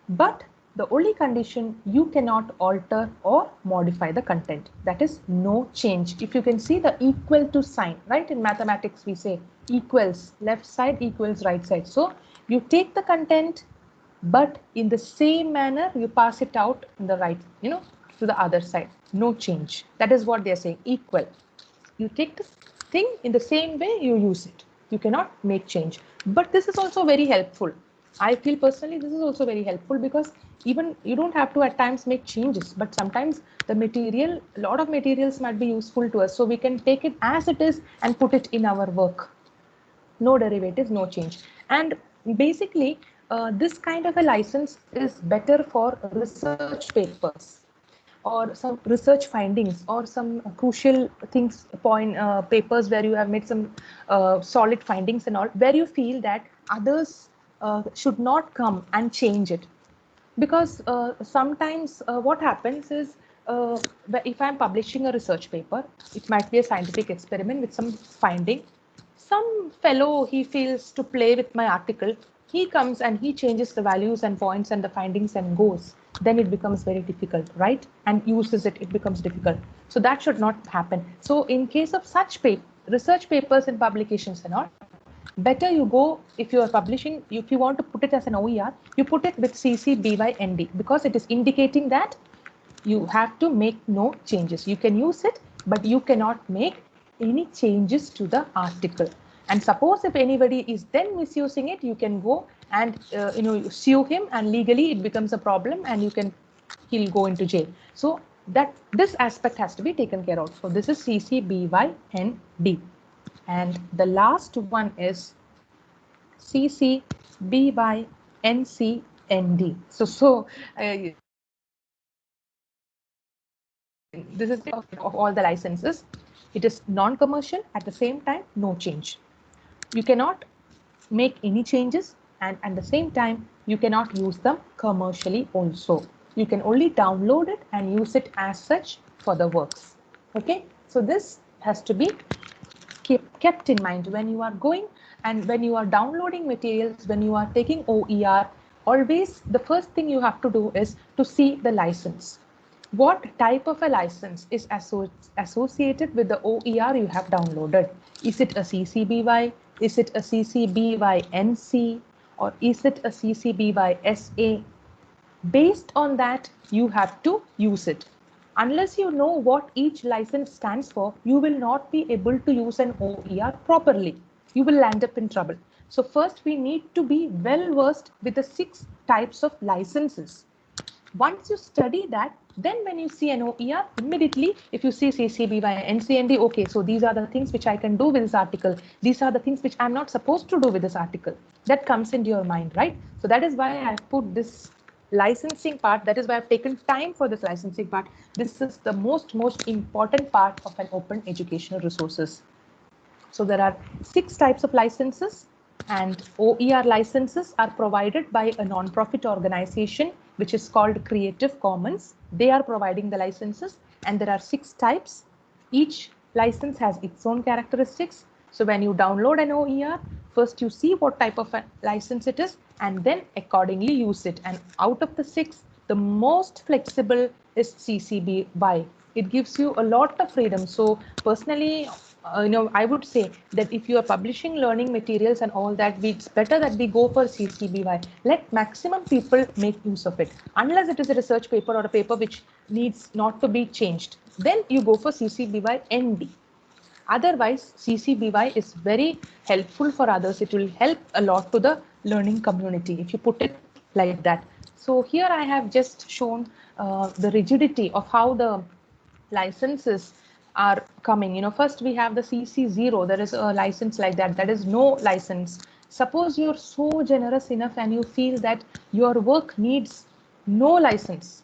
but the only condition, you cannot alter or modify the content. That is no change. If you can see the equal to sign, right? In mathematics, we say equals, left side equals right side. So you take the content, but in the same manner, you pass it out in the right, to the other side. No change. That is what they're saying, equal. You take the thing in the same way, you use it. You cannot make change. But this is also very helpful. I feel personally this is also very helpful, because even you don't have to at times make changes, but sometimes the material, a lot of materials might be useful to us. So we can take it as it is and put it in our work. No derivatives, no change. And basically, this kind of a license is better for research papers, or some research findings, or some crucial things, papers where you have made some solid findings and all, where you feel that others should not come and change it. Because sometimes what happens is, if I'm publishing a research paper, it might be a scientific experiment with some finding. Some fellow, he feels to play with my article, he comes and he changes the values and points and the findings and goes. Then it becomes very difficult, right? And uses it, it becomes difficult. So that should not happen. So in case of such research papers and publications and all, better you go, if you are publishing, if you want to put it as an OER, you put it with CC BY ND, because it is indicating that you have to make no changes. You can use it, but you cannot make any changes to the article. And suppose if anybody is then misusing it, you can go and sue him, and legally it becomes a problem, and he'll go into jail. So that this aspect has to be taken care of. So this is CC BY ND. And the last one is CC BY NCND. This is of all the licenses. It is non-commercial, at the same time, no change. You cannot make any changes, and at the same time, you cannot use them commercially also. You can only download it and use it as such for the works. Okay, so this has to be kept in mind when you are going and when you are downloading materials, when you are taking OER. Always the first thing you have to do is to see the license. What type of a license is associated with the OER you have downloaded? Is it a CC BY? Is it a CC BY NC? Or is it a CC BY SA? Based on that, you have to use it. Unless you know what each license stands for, you will not be able to use an OER properly. You will land up in trouble. So first, we need to be well versed with the 6 types of licenses. Once you study that, then when you see an OER, immediately, if you see CCB by NCND, okay, so these are the things which I can do with this article. These are the things which I'm not supposed to do with this article. That comes into your mind, right? So that is why I put this licensing part. That is why I've taken time for this licensing part. This is the most important part of an open educational resources. So there are 6 types of licenses, and OER licenses are provided by a non-profit organization which is called Creative Commons. They are providing the licenses, and there are 6 types. Each license has its own characteristics. So when you download an OER, first you see what type of a license it is, and then accordingly use it. And out of the 6, the most flexible is CC BY. It gives you a lot of freedom. So personally, I would say that if you are publishing learning materials and all that, it's better that we go for CC BY. Let maximum people make use of it. Unless it is a research paper or a paper which needs not to be changed, then you go for CC BY ND. Otherwise, CC BY is very helpful for others. It will help a lot to the learning community if you put it like that. So here I have just shown the rigidity of how the licenses are coming. First we have the CC0. There is a license like that. That is no license. Suppose you're so generous enough and you feel that your work needs no license,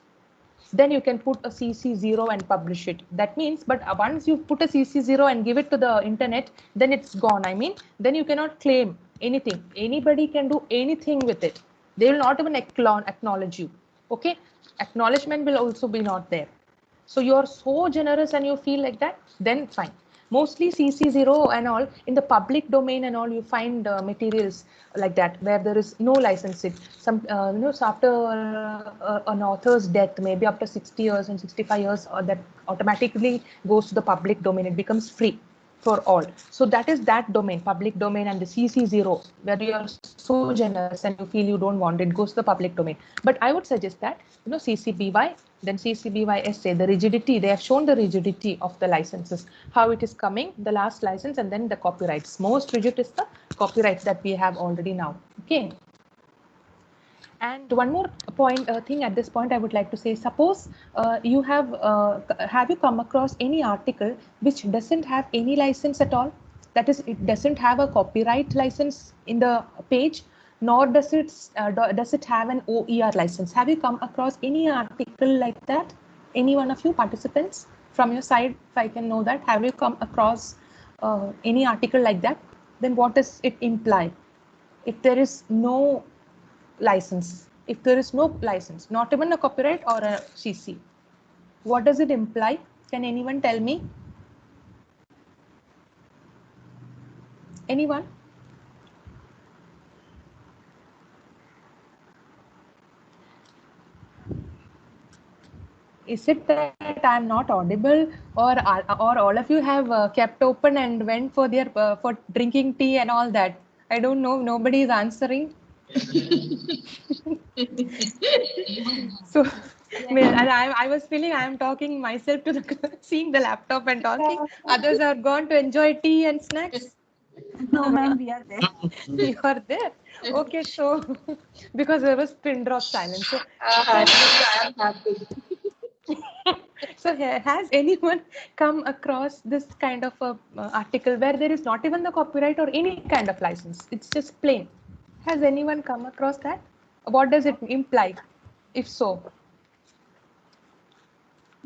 then you can put a CC0 and publish it. That means, but once you put a CC0 and give it to the internet, then it's gone. I mean, then you cannot claim anything. Anybody can do anything with it. They will not even acknowledge you. Okay, acknowledgement will also be not there. So you're so generous and you feel like that, then fine. Mostly CC0 and all in the public domain and all, you find materials like that where there is no licensing. Some so after an author's death, maybe after 60 years and 65 years, that automatically goes to the public domain. It becomes free for all. So that is that domain, public domain, and the CC0 where you are so generous and you feel you don't want it, goes to the public domain. But I would suggest that CC BY, then CC BY SA, the rigidity, they have shown the rigidity of the licenses, how it is coming, the last license, and then the copyrights. Most rigid is the copyrights that we have already now. Okay. And one more thing at this point I would like to say, suppose you have you come across any article which doesn't have any license at all? That is, it doesn't have a copyright license in the page, nor does it have an OER license. Have you come across any article like that? Any one of you participants from your side, if I can know that, have you come across any article like that? Then what does it imply? If there is no license, if there is no license, not even a copyright or a CC, what does it imply? Can anyone tell me? Anyone? Is it that I'm not audible, or all of you have kept open and went for their for drinking tea and all that? I don't know. Nobody is answering. So, and I was feeling I am talking myself to the seeing the laptop and talking. Others are gone to enjoy tea and snacks. No, ma'am, we are there. You are there. Okay, so because there was pin drop silence. So, I am happy. so has anyone come across this kind of a article where there is not even the copyright or any kind of license? It's just plain. Has anyone come across that? What does it imply? If so,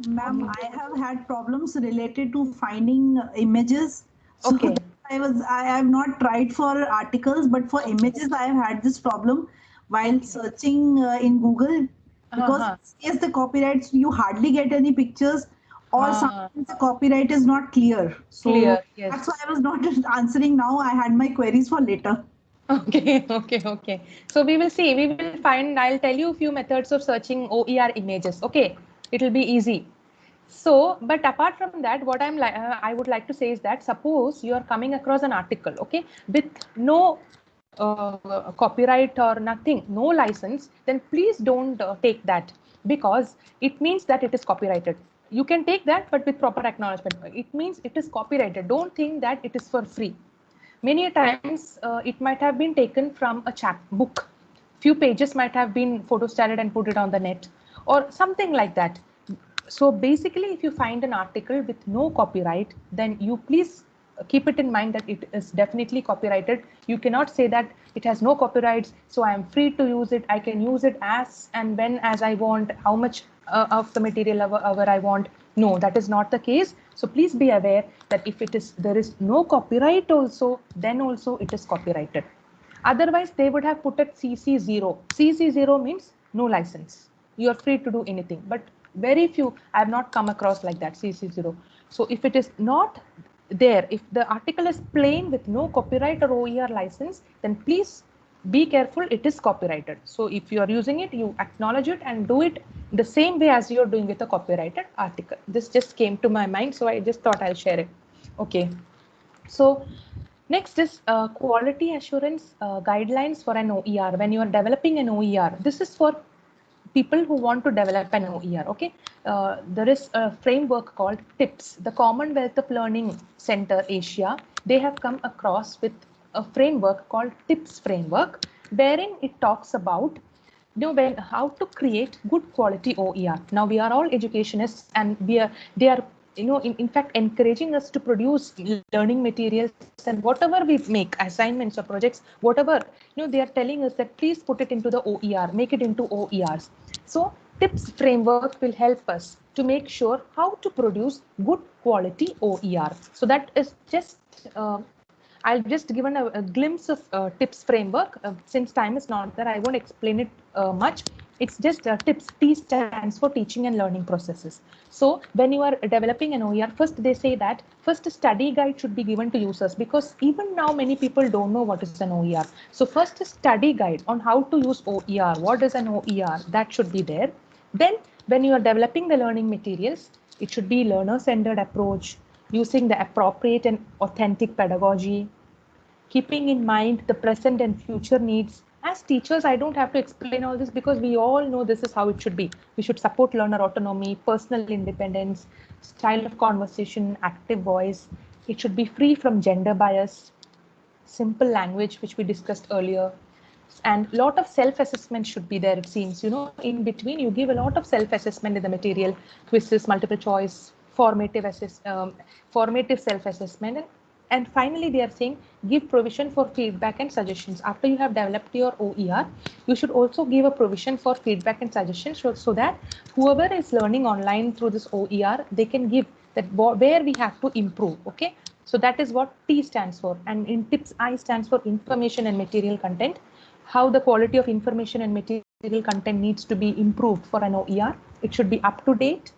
Ma'am, I have had problems related to finding images. So okay. I have not tried for articles, but for images, I have had this problem while searching in Google, because yes, the copyrights, you hardly get any pictures, or sometimes the copyright is not clear. So Clear, yes. that's why I was not answering now. I had my queries for later. Okay. So we will see. We will find. I'll tell you a few methods of searching OER images. Okay, it will be easy. So, but apart from that, what I would like to say is that suppose you are coming across an article, okay, with no copyright or nothing, no license, then please don't take that, because it means that it is copyrighted. You can take that, but with proper acknowledgement. It means it is copyrighted. Don't think that it is for free. Many times it might have been taken from a book. Few pages might have been photostated and put it on the net or something like that. So basically, if you find an article with no copyright, then you please keep it in mind that it is definitely copyrighted. You cannot say that it has no copyrights, so I am free to use it. I can use it as and when as I want, how much of the material ever I want. No, that is not the case. So please be aware that if there is no copyright also, then also it is copyrighted. Otherwise, they would have put at CC0. CC0 means no license. You are free to do anything. But very few, I have not come across like that, CC0. So if it is not there, if the article is plain with no copyright or OER license, then please be careful, it is copyrighted. So if you are using it, you acknowledge it and do it the same way as you're doing with a copyrighted article. This just came to my mind, so I just thought I'll share it. Okay. So next is quality assurance guidelines for an OER. When you are developing an OER, this is for people who want to develop an OER. Okay, there is a framework called TIPS. The Commonwealth of Learning Center Asia, they have come across with a framework called TIPS framework, wherein it talks about how to create good quality OER. Now we are all educationists, and they are in fact encouraging us to produce learning materials, and whatever we make, assignments or projects, whatever, they are telling us that please put it into the OER, make it into OERs. So tips framework will help us to make sure how to produce good quality OER. So that is just I'll just given a glimpse of tips framework. Since time is not there, I won't explain it much. It's just tips. T stands for teaching and learning processes. So when you are developing an OER, first they say that first a study guide should be given to users, because even now many people don't know what is an OER. So first a study guide on how to use OER. What is an OER? That should be there. Then when you are developing the learning materials, it should be learner-centered approach, using the appropriate and authentic pedagogy, keeping in mind the present and future needs. As teachers, I don't have to explain all this because we all know this is how it should be. We should support learner autonomy, personal independence, style of conversation, active voice. It should be free from gender bias, simple language, which we discussed earlier. And a lot of self-assessment should be there, it seems. In between, you give a lot of self-assessment in the material, quizzes, multiple choice, formative self-assessment. And finally, they are saying give provision for feedback and suggestions. After you have developed your OER, you should also give a provision for feedback and suggestions, so that whoever is learning online through this OER, they can give that where we have to improve. Okay, so that is what T stands for. And in tips, I stands for information and material content. How the quality of information and material content needs to be improved for an OER. It should be up to date.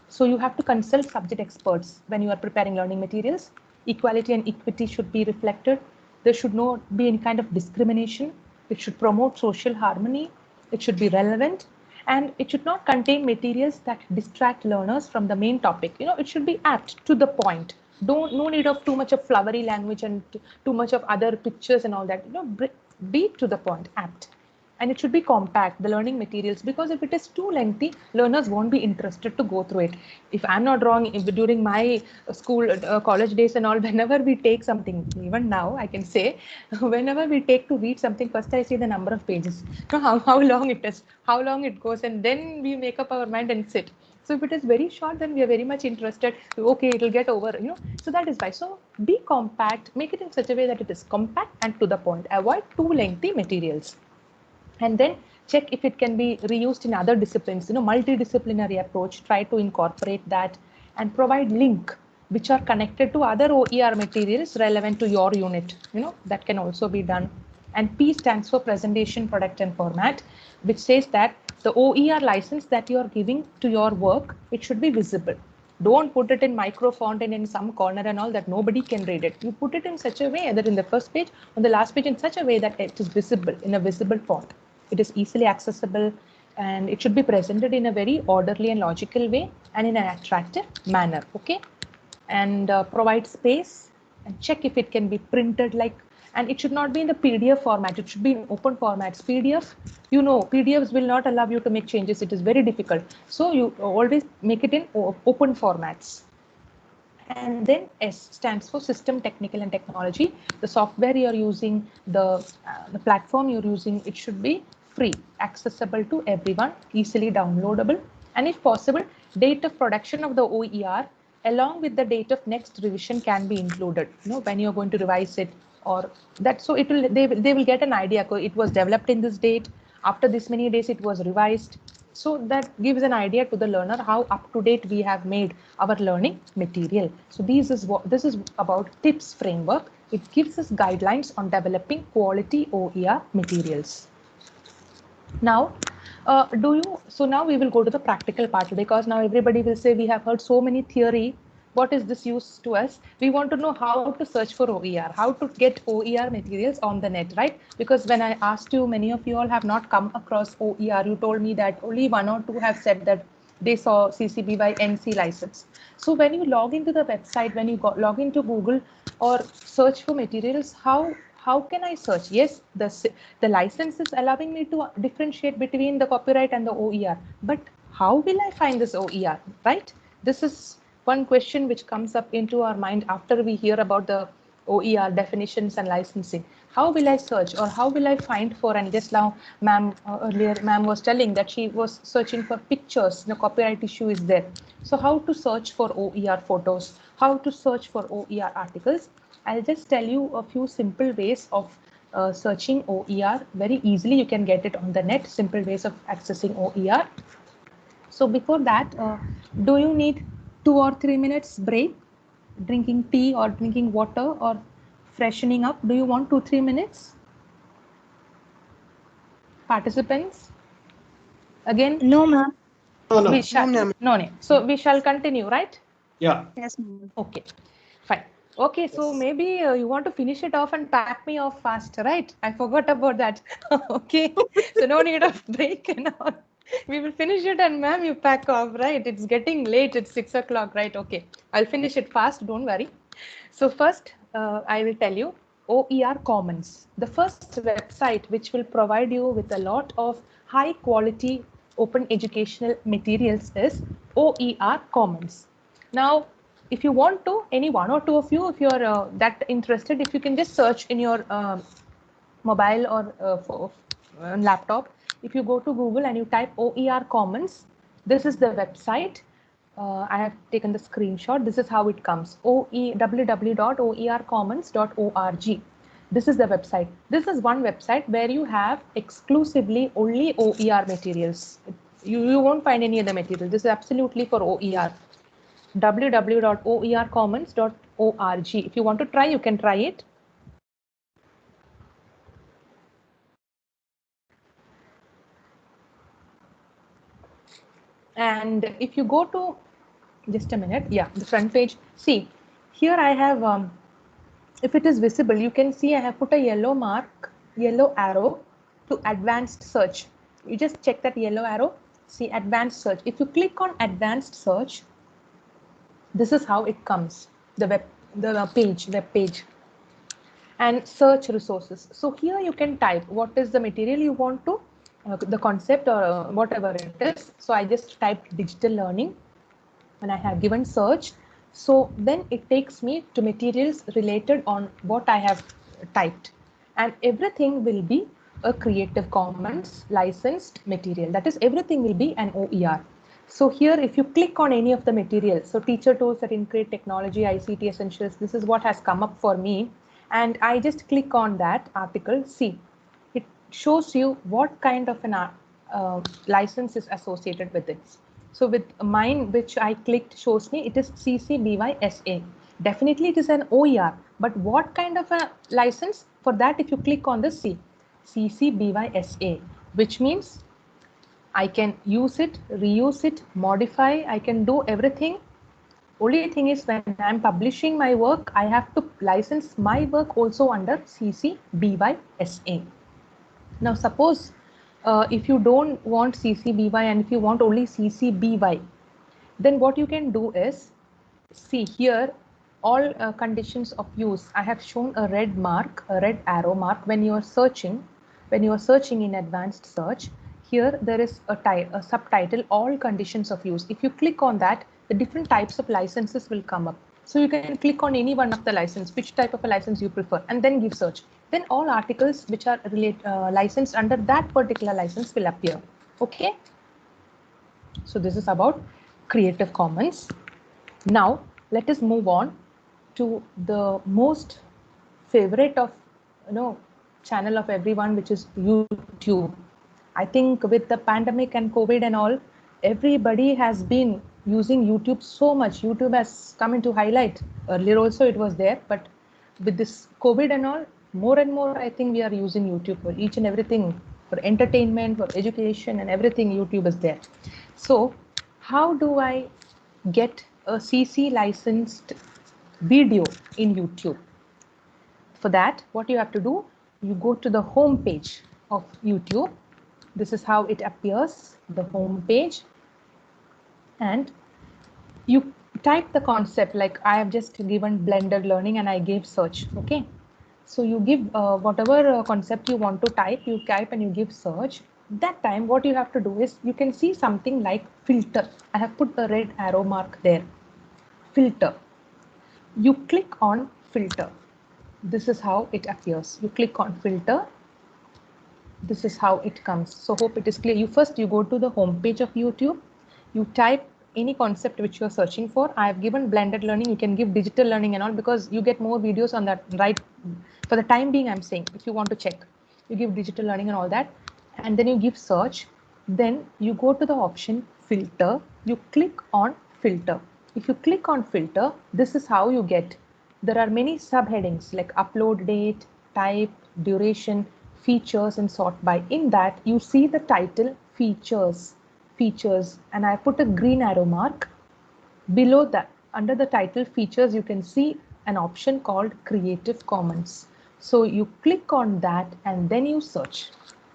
So you have to consult subject experts when you are preparing learning materials. Equality and equity should be reflected. There should not be any kind of discrimination. It should promote social harmony. It should be relevant. And it should not contain materials that distract learners from the main topic. It should be apt to the point. No need of too much of flowery language and too much of other pictures and all that. Be to the point, apt. And it should be compact, the learning materials, because if it is too lengthy, learners won't be interested to go through it. If I'm not wrong, during my school, college days and all, whenever we take something, even now I can say, whenever we take to read something, first I see the number of pages, how long it is, how long it goes, and then we make up our mind and sit. So if it is very short, then we are very much interested. Okay, it will get over, So that is why. So be compact, make it in such a way that it is compact and to the point. Avoid too lengthy materials. And then check if it can be reused in other disciplines, multidisciplinary approach, try to incorporate that and provide link which are connected to other OER materials relevant to your unit, that can also be done. And P stands for presentation, product and format, which says that the OER license that you are giving to your work, it should be visible. Don't put it in micro font and in some corner and all that nobody can read it. You put it in such a way, either in the first page or the last page, in such a way that it is visible in a visible font. It is easily accessible, and it should be presented in a very orderly and logical way and in an attractive manner. Okay, and provide space and check if it can be printed and it should not be in the PDF format. It should be in open formats. PDF, PDFs will not allow you to make changes. It is very difficult. So you always make it in open formats. And then S stands for system, technical and technology. The software you're using, the platform you're using, it should be free, accessible to everyone, easily downloadable. And if possible, date of production of the OER along with the date of next revision can be included, when you're going to revise it or that. So they will get an idea. It was developed in this date. After this many days, it was revised. So that gives an idea to the learner how up to date we have made our learning material. So this is about tips framework. It gives us guidelines on developing quality OER materials. Now, now we will go to the practical part, because now everybody will say we have heard so many theory. What is this use to us? We want to know how to search for OER, how to get OER materials on the net, right? Because when I asked you, many of you all have not come across OER. You told me that only 1 or 2 have said that they saw CC BY NC license. So when you log into the website, when you log into Google or search for materials, how can I search? Yes, the license is allowing me to differentiate between the copyright and the OER, but how will I find this OER, right? This is one question which comes up into our mind after we hear about the OER definitions and licensing. How will I search or how will I find for, and just now ma'am earlier ma'am was telling that she was searching for pictures, the copyright issue is there. So how to search for OER photos, how to search for OER articles. I'll just tell you a few simple ways of searching OER. Very easily you can get it on the net, simple ways of accessing OER. So before that, do you need 2 or 3 minutes break? Drinking tea or drinking water or freshening up? Do you want 2-3 minutes? Participants? Again? No, ma'am. No, no. We shall, No, ma'am. no. So we shall continue, right? Yeah. Yes, ma'am. Okay, fine. Okay, so Yes. maybe you want to finish it off and pack me off fast, right? I forgot about that. Okay, so no need of break and all. We will finish it and ma'am, you pack off, right? It's getting late. It's 6 o'clock, right? Okay, I'll finish it fast. Don't worry. So first, I will tell you OER Commons, the first website which will provide you with a lot of high quality open educational materials is OER Commons. Now, if you want to, any one or two of you, if you're that interested, if you can just search in your mobile or laptop, if you go to Google and you type OER Commons, this is the website. I have taken the screenshot. This is how it comes. www.oercommons.org. This is the website. This is one website where you have exclusively only OER materials. You won't find any other material. This is absolutely for OER. www.oercommons.org. If you want to try, you can try it. And if you go to, just a minute, yeah, the front page, see, here I have, if it is visible, you can see I have put a yellow mark, yellow arrow to advanced search. You just check that yellow arrow, see advanced search. If you click on advanced search, this is how it comes, the web page. And search resources. So here you can type what is the material you want to, the concept or whatever it is. So I just typed digital learning and I have given search. So then it takes me to materials related on what I have typed, and everything will be a Creative Commons licensed material. That is, everything will be an OER. So here, if you click on any of the materials, so teacher tools that integrate technology, ICT essentials, this is what has come up for me. And I just click on that article. See, it shows you what kind of an license is associated with it. So with mine, which I clicked, shows me it is CC BY SA. Definitely it is an OER, but what kind of a license? For that, if you click on the CC BY SA, which means I can use it, reuse it, modify, I can do everything. Only thing is, when I'm publishing my work, I have to license my work also under CC BY SA. Now, suppose if you don't want CC BY and if you want only CC BY, then what you can do is, see here, all conditions of use. I have shown a red mark, a red arrow mark when you are searching. When you are searching in advanced search, here there is a subtitle, all conditions of use. If you click on that, the different types of licenses will come up. So you can click on any one of the license, which type of a license you prefer, and then give search. Then all articles which are licensed under that particular license will appear. Okay. So this is about Creative Commons. Now let us move on to the most favorite of channel of everyone, which is YouTube. I think with the pandemic and COVID and all, everybody has been using YouTube so much. YouTube has come into highlight. Earlier also it was there, but with this COVID and all, more and more I think we are using YouTube for each and everything, for entertainment, for education and everything. YouTube is there. So how do I get a CC licensed video in YouTube? For that, what you have to do, you go to the home page of YouTube. This is how it appears, the home page, and you type the concept, like I have just given blended learning and I gave search. Okay, so you give whatever concept you want to type, you type and you give search. That time what you have to do is, you can see something like filter. I have put the red arrow mark there, filter. You click on filter. this is how it appears. You click on filter. This is how it comes. So hope it is clear. You go to the home page of YouTube. You type any concept which you're searching for. I have given blended learning. You can give digital learning and all because you get more videos on that, right? For the time being, I'm saying, if you want to check, you give digital learning and all that, and then you give search. Then you go to the option filter. You click on filter. If you click on filter, this is how you get. There are many subheadings like upload date, type, duration, features, and sort by. In that, you see the title features, and I put a green arrow mark. Below that, under the title features, you can see an option called Creative Commons. So you click on that and then you search.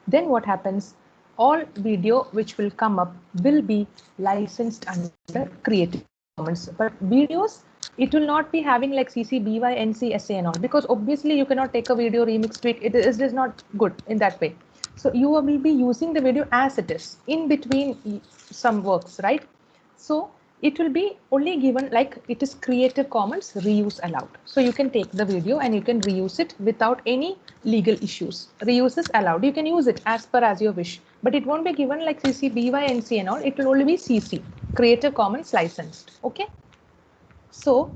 Then what happens? All video which will come up will be licensed under Creative Commons. But videos, it will not be having like CC, BY, NC, SA and all, because obviously you cannot take a video, remix, tweak. It is not good in that way. So you will be using the video as it is in between some works, right? So it will be only given like it is Creative Commons reuse allowed. So you can take the video and you can reuse it without any legal issues. Reuse is allowed. You can use it as per as your wish, but it won't be given like CC, BY, NC and all. It will only be CC, Creative Commons licensed. Okay. So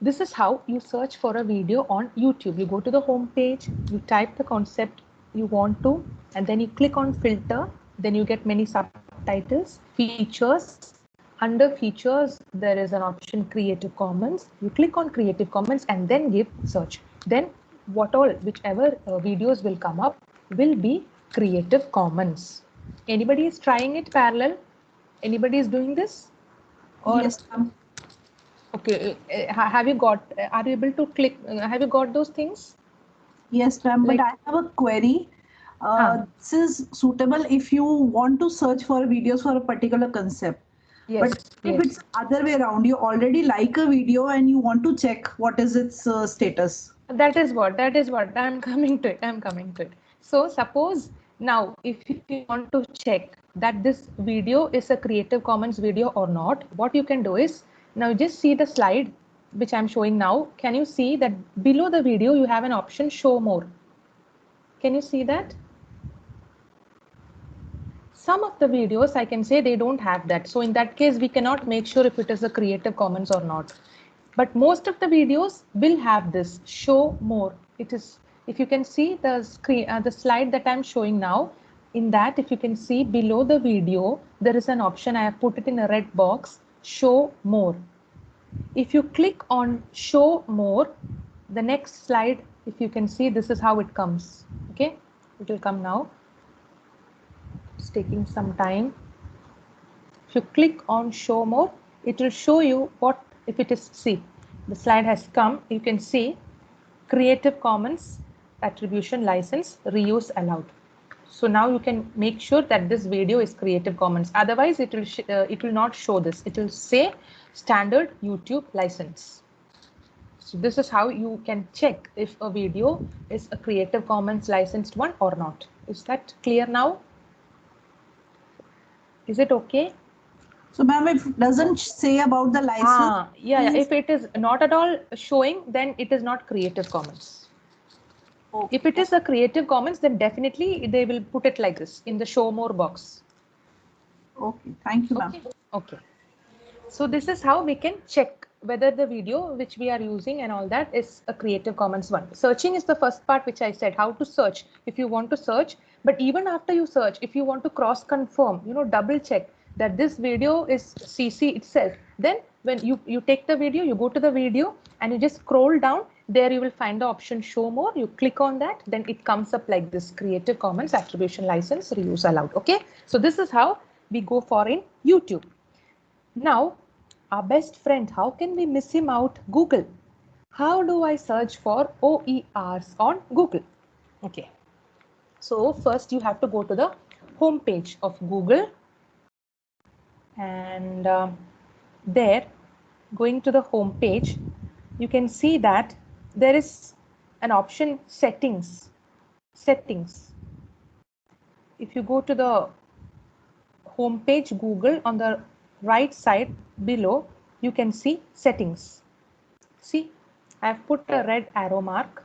this is how you search for a video on YouTube. You go to the home page, you type the concept you want to, and then you click on filter. Then you get many subtitles, features. Under features, there is an option Creative Commons. You click on Creative Commons and then give search. Then whichever videos will come up will be Creative Commons. Anybody is trying it parallel? Anybody is doing this? Or Yes, ma'am. okay, have you got, are you able to click, have you got those things? Yes, ma'am. But Like- I have a query. This is suitable if you want to search for videos for a particular concept. Yes, But if yes. it's other way around, you already like a video and you want to check what is its status. That is what I'm coming to it. So suppose now if you want to check that this video is a Creative Commons video or not, what you can do is, now just see the slide which I'm showing now. Can you see that below the video you have an option show more? Can you see that? Some of the videos I can say they don't have that. So in that case, we cannot make sure if it is a Creative Commons or not. But most of the videos will have this show more. It is, if you can see the screen, the slide that I'm showing now, in that, if you can see below the video, there is an option. I have put it in a red box, show more. If you click on show more, the next slide, if you can see, this is how it comes. Okay, it will come now. It's taking some time. If you click on show more, it will show you what, if it is, see, the slide has come. You can see Creative Commons attribution license reuse allowed. So now you can make sure that this video is Creative Commons. Otherwise, it will not show this. It will say standard YouTube license. So this is how you can check if a video is a Creative Commons licensed one or not. Is that clear now? Is it okay? So, ma'am, if it doesn't say about the license, Yeah. means- If it is not at all showing, then it is not Creative Commons. Okay. If it is a Creative Commons, then definitely they will put it like this in the show more box. Okay, thank you, ma'am. Okay. So this is how we can check whether the video which we are using and all that is a Creative Commons one. Searching is the first part which I said, how to search if you want to search. But even after you search, if you want to cross confirm, double check that this video is CC itself, then when you take the video, you go to the video and you just scroll down, there you will find the option show more. You click on that, then it comes up like this, Creative Commons attribution license reuse allowed. Okay, so this is how we go for in YouTube. Now, our best friend, how can we miss him out? Google. How do I search for OERs on Google? Okay. So first you have to go to the home page of Google, and there, going to the home page, you can see that there is an option settings. Settings. If you go to the home page Google, on the right side below, you can see settings. See, I have put a red arrow mark.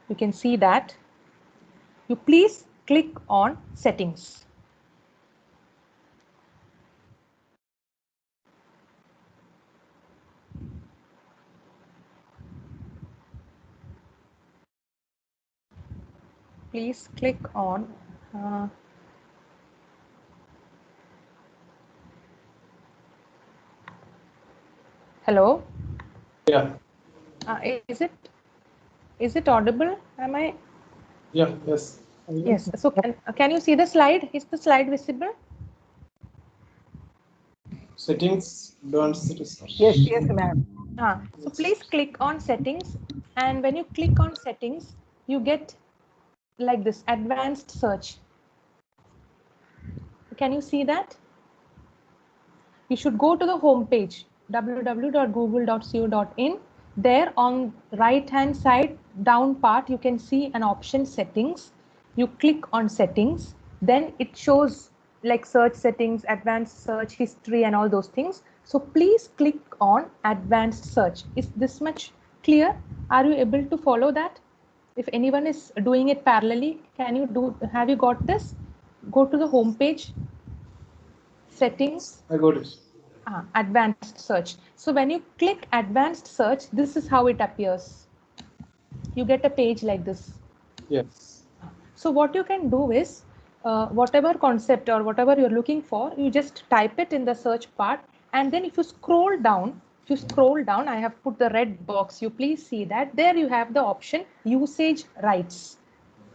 You can see that. You please click on settings. Please click on hello. Yeah. Is it audible? Am I? Yeah. Yes. Yes. So can you see the slide? Is the slide visible? Settings, advanced research. Yes, yes, ma'am. So please click on settings, and when you click on settings, you get like this advanced search. Can you see that? You should go to the home page www.google.co.in. There on right hand side down part you can see an option settings. You click on settings, then it shows like search settings, advanced search, history and all those things. So please click on advanced search. Is this much clear? Are you able to follow that? If anyone is doing it parallelly, have you got this? Go to the home page, settings, I got it. advanced search. So when you click advanced search, this is how it appears. You get a page like this. Yes. So what you can do is whatever concept or whatever you're looking for, you just type it in the search part. And then if you scroll down, I have put the red box. You please see that there you have the option usage rights.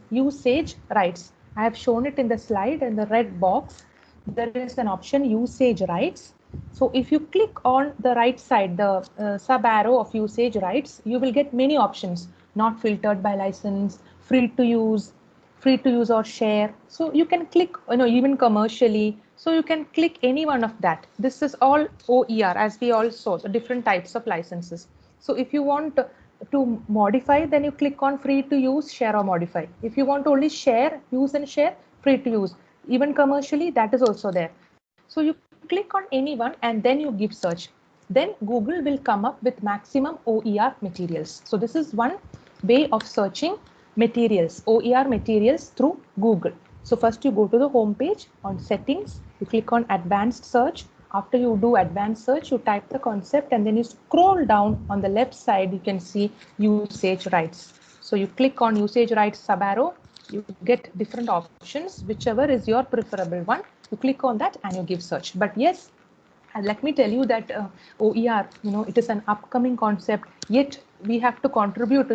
Usage rights. I have shown it in the slide in the red box. There is an option usage rights. So if you click on the right side, the sub arrow of usage rights, you will get many options, not filtered by license, free to use or share. So you can click, even commercially. So you can click any one of that. This is all OER, as we all saw, the different types of licenses. So if you want to modify, then you click on free to use, share or modify. If you want to only share, use and share, free to use. Even commercially, that is also there. So you click on any one and then you give search. Then Google will come up with maximum OER materials. So this is one way of searching materials, OER materials through Google. So first you go to the home page on settings, you click on advanced search. After you do advanced search, you type the concept and then you scroll down on the left side, you can see usage rights. So you click on usage rights sub arrow, you get different options, whichever is your preferable one. You click on that and you give search. But yes, and let me tell you that OER, it is an upcoming concept, yet we have to contribute,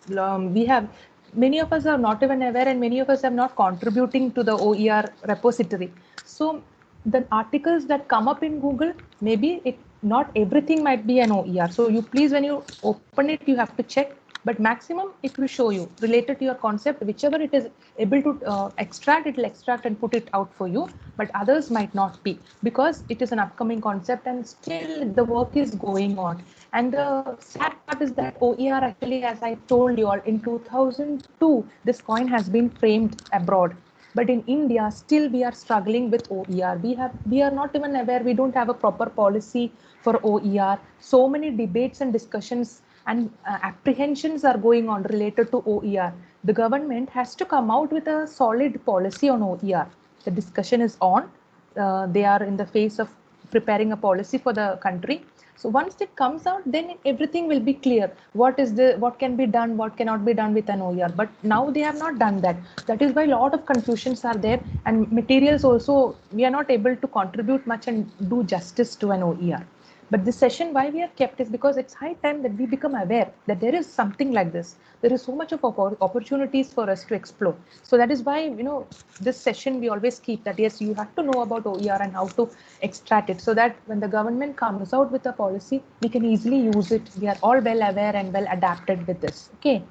we have, many of us are not even aware and many of us are not contributing to the OER repository. So the articles that come up in Google, maybe not everything might be an OER. So you please, when you open it, you have to check, but maximum it will show you related to your concept, whichever it is able to extract, it will extract and put it out for you, but others might not be, because it is an upcoming concept and still the work is going on. And the sad part is that OER actually, as I told you all, in 2002 this coin has been framed abroad, but in India still we are struggling with OER. We are not even aware, we don't have a proper policy for OER. So many debates and discussions and apprehensions are going on related to OER. The government has to come out with a solid policy on OER. The discussion is on. They are in the phase of preparing a policy for the country. So once it comes out, then everything will be clear. What can be done, what cannot be done with an OER. But now they have not done that. That is why a lot of confusions are there, and materials also, we are not able to contribute much and do justice to an OER. But this session, why we have kept, is because it's high time that we become aware that there is something like this. There is so much of opportunities for us to explore. So that is why, this session we always keep that, yes, you have to know about OER and how to extract it, so that when the government comes out with a policy, we can easily use it. We are all well aware and well adapted with this. Okay,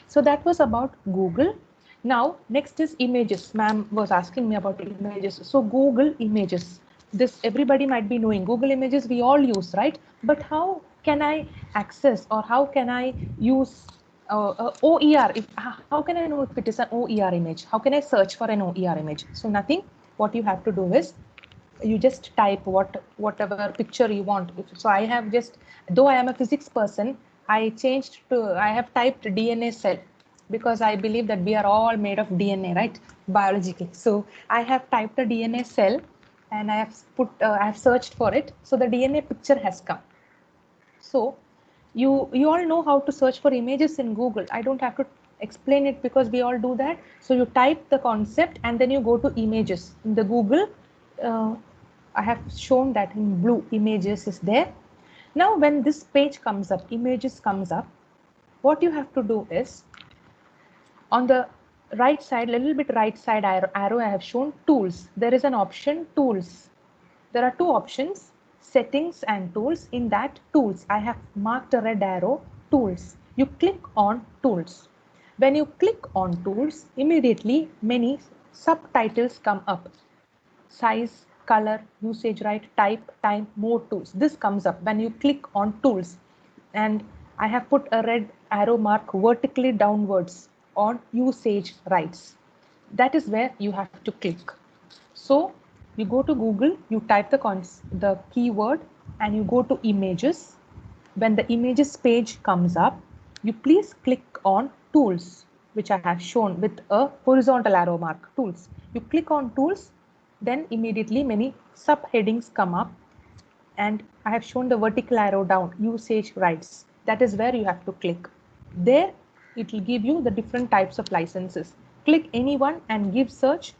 so that was about Google. Now, next is images. Ma'am was asking me about images. So Google images. This everybody might be knowing. Google images we all use, right? But how can I access, or how can I use OER? How can I know if it is an OER image? How can I search for an OER image? So nothing. What you have to do is, you just type whatever picture you want. So I have just, though I am a physics person, I have typed DNA cell because I believe that we are all made of DNA, right? Biologically. So I have typed a DNA cell and I have searched for it. So the DNA picture has come. So you all know how to search for images in Google. I don't have to explain it because we all do that. So you type the concept and then you go to images in the Google. uh, I have shown that in blue, images is there. Now when this page comes up, images comes up, what you have to do is on the right side, little bit right side arrow, I have shown tools. There is an option tools. There are two options, settings and tools. In that tools, I have marked a red arrow, tools. You click on tools. When you click on tools, immediately many subtitles come up. Size, color, usage right, type, time, more tools. This comes up when you click on tools. And I have put a red arrow mark vertically downwards on usage rights. That is where you have to click. So you go to Google, you type the keyword and you go to images. When the images page comes up, you please click on tools, which I have shown with a horizontal arrow mark, tools. You click on tools, then immediately many subheadings come up and I have shown the vertical arrow down, usage rights. That is where you have to click. There it will give you the different types of licenses. Click any one and give search.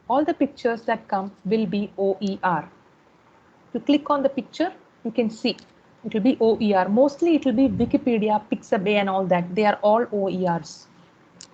All the pictures that come will be OER. You click on the picture, you can see it will be OER. Mostly it will be Wikipedia, Pixabay and all that. They are all OERs.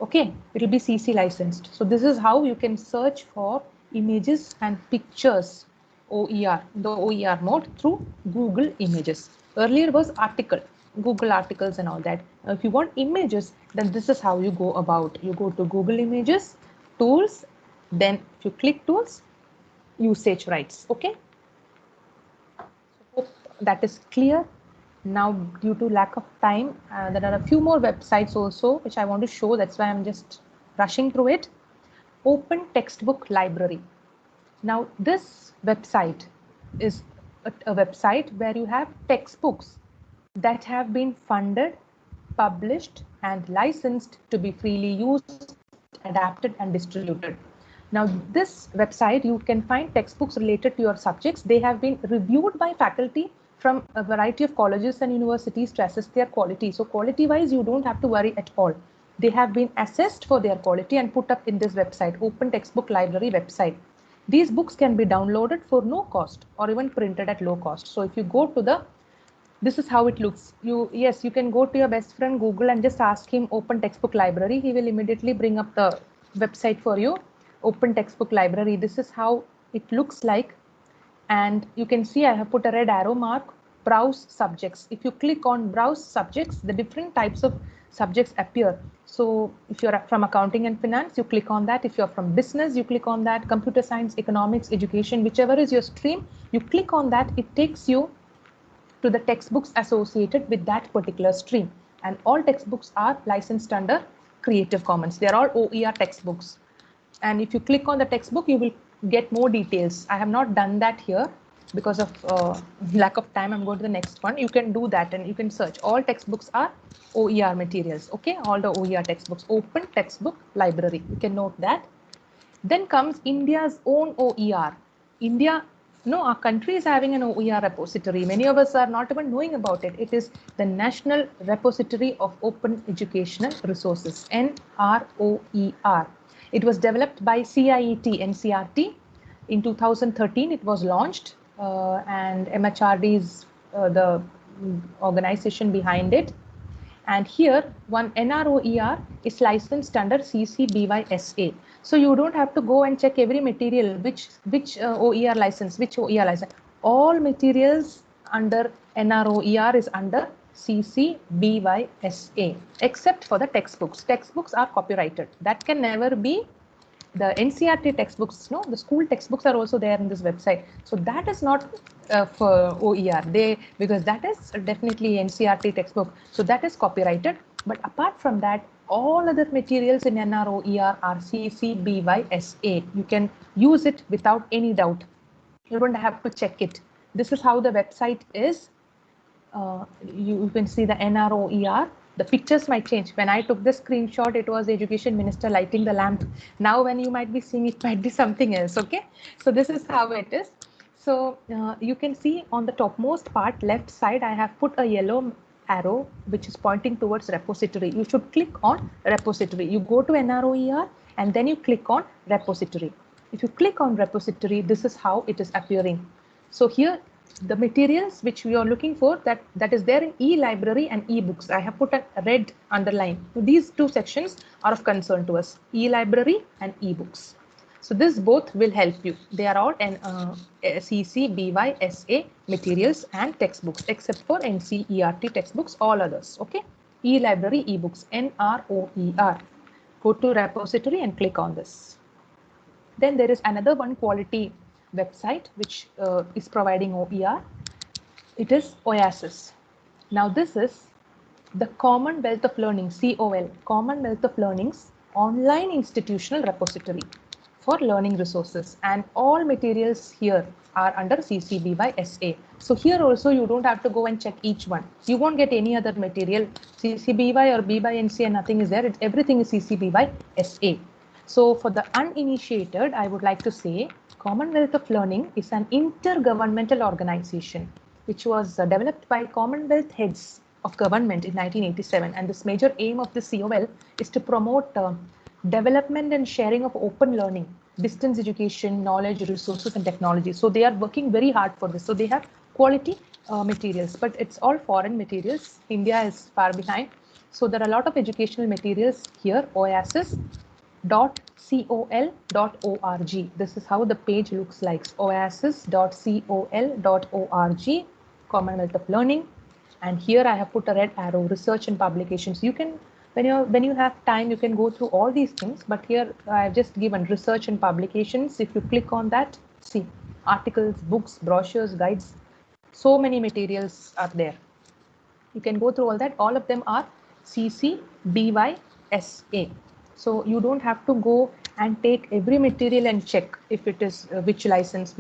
Okay, it will be CC licensed. So this is how you can search for images and pictures OER, the OER mode through Google Images. Earlier was article, Google articles and all that. Now, if you want images, then this is how you go about. You go to Google Images, tools, then if you click tools, usage rights. Okay. Hope that is clear. Now, due to lack of time, there are a few more websites also which I want to show. That's why I'm just rushing through it. Open Textbook Library. Now, this website is a website where you have textbooks that have been funded, published, and licensed to be freely used, adapted, and distributed. Now, this website, you can find textbooks related to your subjects. They have been reviewed by faculty from a variety of colleges and universities to assess their quality. So quality-wise, you don't have to worry at all. They have been assessed for their quality and put up in this website, Open Textbook Library website. These books can be downloaded for no cost or even printed at low cost. So if you go to this is how it looks. You can go to your best friend Google and just ask him Open Textbook Library. He will immediately bring up the website for you. Open Textbook Library. This is how it looks like. And you can see I have put a red arrow mark, browse subjects. If you click on browse subjects, the different types of subjects appear. So if you're from accounting and finance, you click on that. If you're from business, you click on that. Computer science, economics, education, whichever is your stream, you click on that. It takes you to the textbooks associated with that particular stream. And all textbooks are licensed under Creative Commons. They are all OER textbooks. And if you click on the textbook, you will get more details. I have not done that here because of lack of time. I'm going to the next one. You can do that and you can search. All textbooks are OER materials. Okay, all the OER textbooks. Open Textbook Library. You can note that. Then comes India's own OER. Our country is having an OER repository. Many of us are not even knowing about it. It is the National Repository of Open Educational Resources, NROER. It was developed by CIET, NCRT. In 2013, it was launched and MHRD is the organization behind it. And here, one NROER is licensed under CC BY-SA. So you don't have to go and check every material, which OER license, which OER license. All materials under NROER is under CC BY-SA, except for the textbooks. Textbooks are copyrighted. That can never be. The NCRT textbooks, the school textbooks are also there in this website. So that is not for OER, because that is definitely NCRT textbook. So that is copyrighted. But apart from that, all other materials in NROER are CC BY-SA. You can use it without any doubt. You don't have to check it. This is how the website is. You can see the NROER. The pictures might change. When I took the screenshot, it was the education minister lighting the lamp. Now when you might be seeing, it might be something else. Okay, so this is how it is. So you can see on the topmost part left side, I have put a yellow arrow which is pointing towards repository. You should click on repository. You go to NROER and then you click on repository. If you click on repository, this is how it is appearing. So here the materials which we are looking for, that is there in e-library and e-books. I have put a red underline. So these two sections are of concern to us, e-library and e-books. So this both will help you. They are all CC, BY, SA materials and textbooks, except for NCERT textbooks, all others. Okay, e-library, e-books, NROER. Go to repository and click on this. Then there is another one quality website which is providing OER. It is Oasis. Now this is the Commonwealth of Learning, COL, Commonwealth of Learning's online institutional repository for learning resources, and all materials here are under CC BY SA. So here also you don't have to go and check each one. You won't get any other material CC BY or B by NC and nothing is there. Everything is CC BY SA. So for the uninitiated, I would like to say Commonwealth of Learning is an intergovernmental organization which was developed by Commonwealth heads of government in 1987. And this major aim of the COL is to promote development and sharing of open learning, distance education, knowledge, resources, and technology. So they are working very hard for this. So they have quality materials, but it's all foreign materials. India is far behind. So there are a lot of educational materials here, oasis.col.org. This is how the page looks like, oasis.col.org, Commonwealth of Learning. And here I have put a red arrow, research and publications. You can, when you have time, you can go through all these things, but here I have just given research and publications. If you click on that, see articles, books, brochures, guides, so many materials are there. You can go through all that. All of them are CC BY SA. So you don't have to go and take every material and check if it is which license.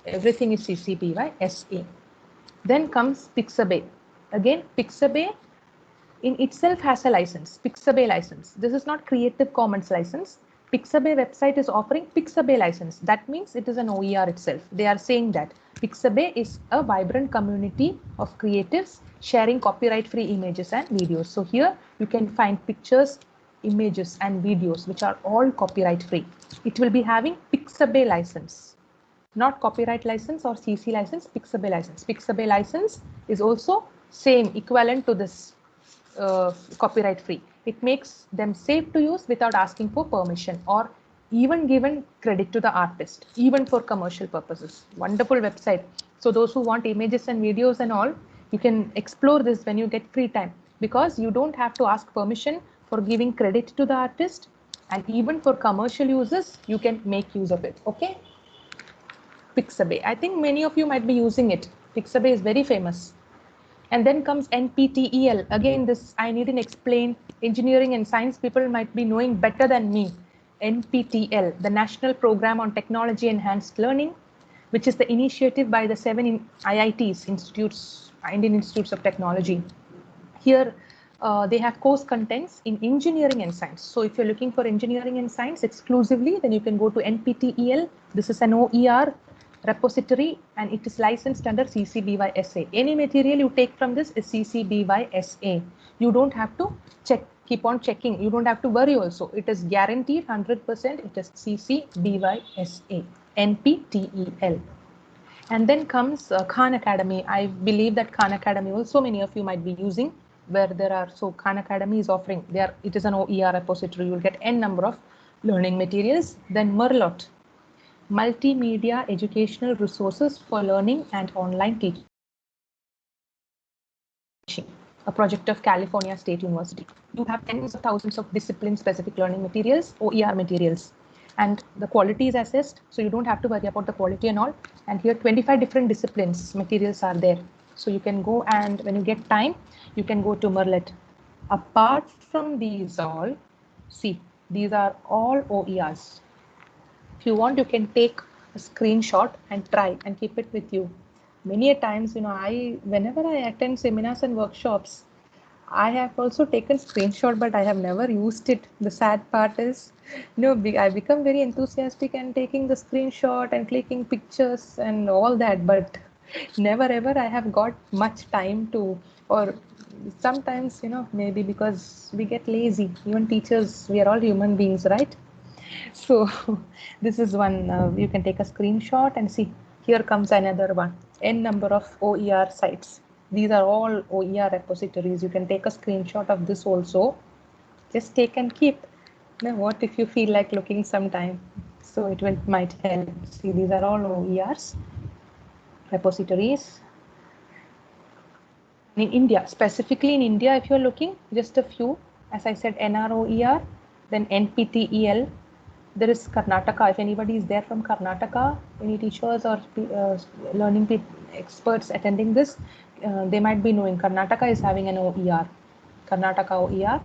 Everything is CC BY SA. Then comes Pixabay. Again, Pixabay in itself has a license, Pixabay license. This is not Creative Commons license. Pixabay website is offering Pixabay license. That means it is an OER itself. They are saying that Pixabay is a vibrant community of creatives sharing copyright-free images and videos. So here you can find pictures, images, and videos which are all copyright-free. It will be having Pixabay license, not copyright license or CC license, Pixabay license. Pixabay license is also same, equivalent to this copyright free. It makes them safe to use without asking for permission or even given credit to the artist, even for commercial purposes. Wonderful website. So those who want images and videos and all, you can explore this when you get free time, because you don't have to ask permission for giving credit to the artist, and even for commercial users, you can make use of it. Okay. Pixabay. I think many of you might be using it. Pixabay is very famous. And then comes NPTEL. Again, this I needn't explain. Engineering and science people might be knowing better than me. NPTEL, the National Program on Technology Enhanced Learning, which is the initiative by the 7 IITs, Indian Institutes of Technology. Here, they have course contents in engineering and science. So if you're looking for engineering and science exclusively, then you can go to NPTEL. This is an OER repository and it is licensed under CC BY SA. Any material you take from this is CC BY SA. You don't have to keep on checking. You don't have to worry also. It is guaranteed 100%. It is CC BY SA, NPTEL. And then comes Khan Academy. I believe that Khan Academy also many of you might be using, where there are, so Khan Academy is offering, it is an OER repository. You will get n number of learning materials. Then Merlot, Multimedia Educational Resources for Learning and Online Teaching, a project of California State University. You have tens of thousands of discipline-specific learning materials, OER materials, and the quality is assessed, so you don't have to worry about the quality and all. And here 25 different disciplines materials are there. So you can go, and when you get time, you can go to Merlot. Apart from these all, see, these are all OERs. If you want, you can take a screenshot and try and keep it with you. Many a times, whenever I attend seminars and workshops, I have also taken screenshot, but I have never used it. The sad part is, I become very enthusiastic and taking the screenshot and clicking pictures and all that, but never ever I have got much time to, or sometimes, maybe because we get lazy. Even teachers, we are all human beings, right? So this is one, you can take a screenshot and see, here comes another one, n number of OER sites. These are all OER repositories. You can take a screenshot of this also. Just take and keep. Now, what if you feel like looking sometime? So it might help. See, these are all OERs, repositories. In India, specifically in India, if you're looking, just a few, as I said, NROER, then NPTEL, there is Karnataka. If anybody is there from Karnataka, any teachers or learning experts attending this, they might be knowing Karnataka is having an OER. Karnataka OER,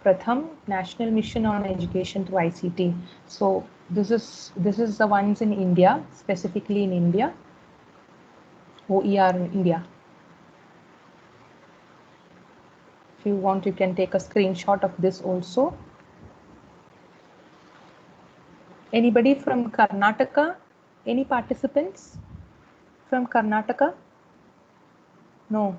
Pratham, National Mission on Education through ICT. So this is the ones in India, specifically in India, OER in India. If you want, you can take a screenshot of this also. Anybody from Karnataka? Any participants from Karnataka? No.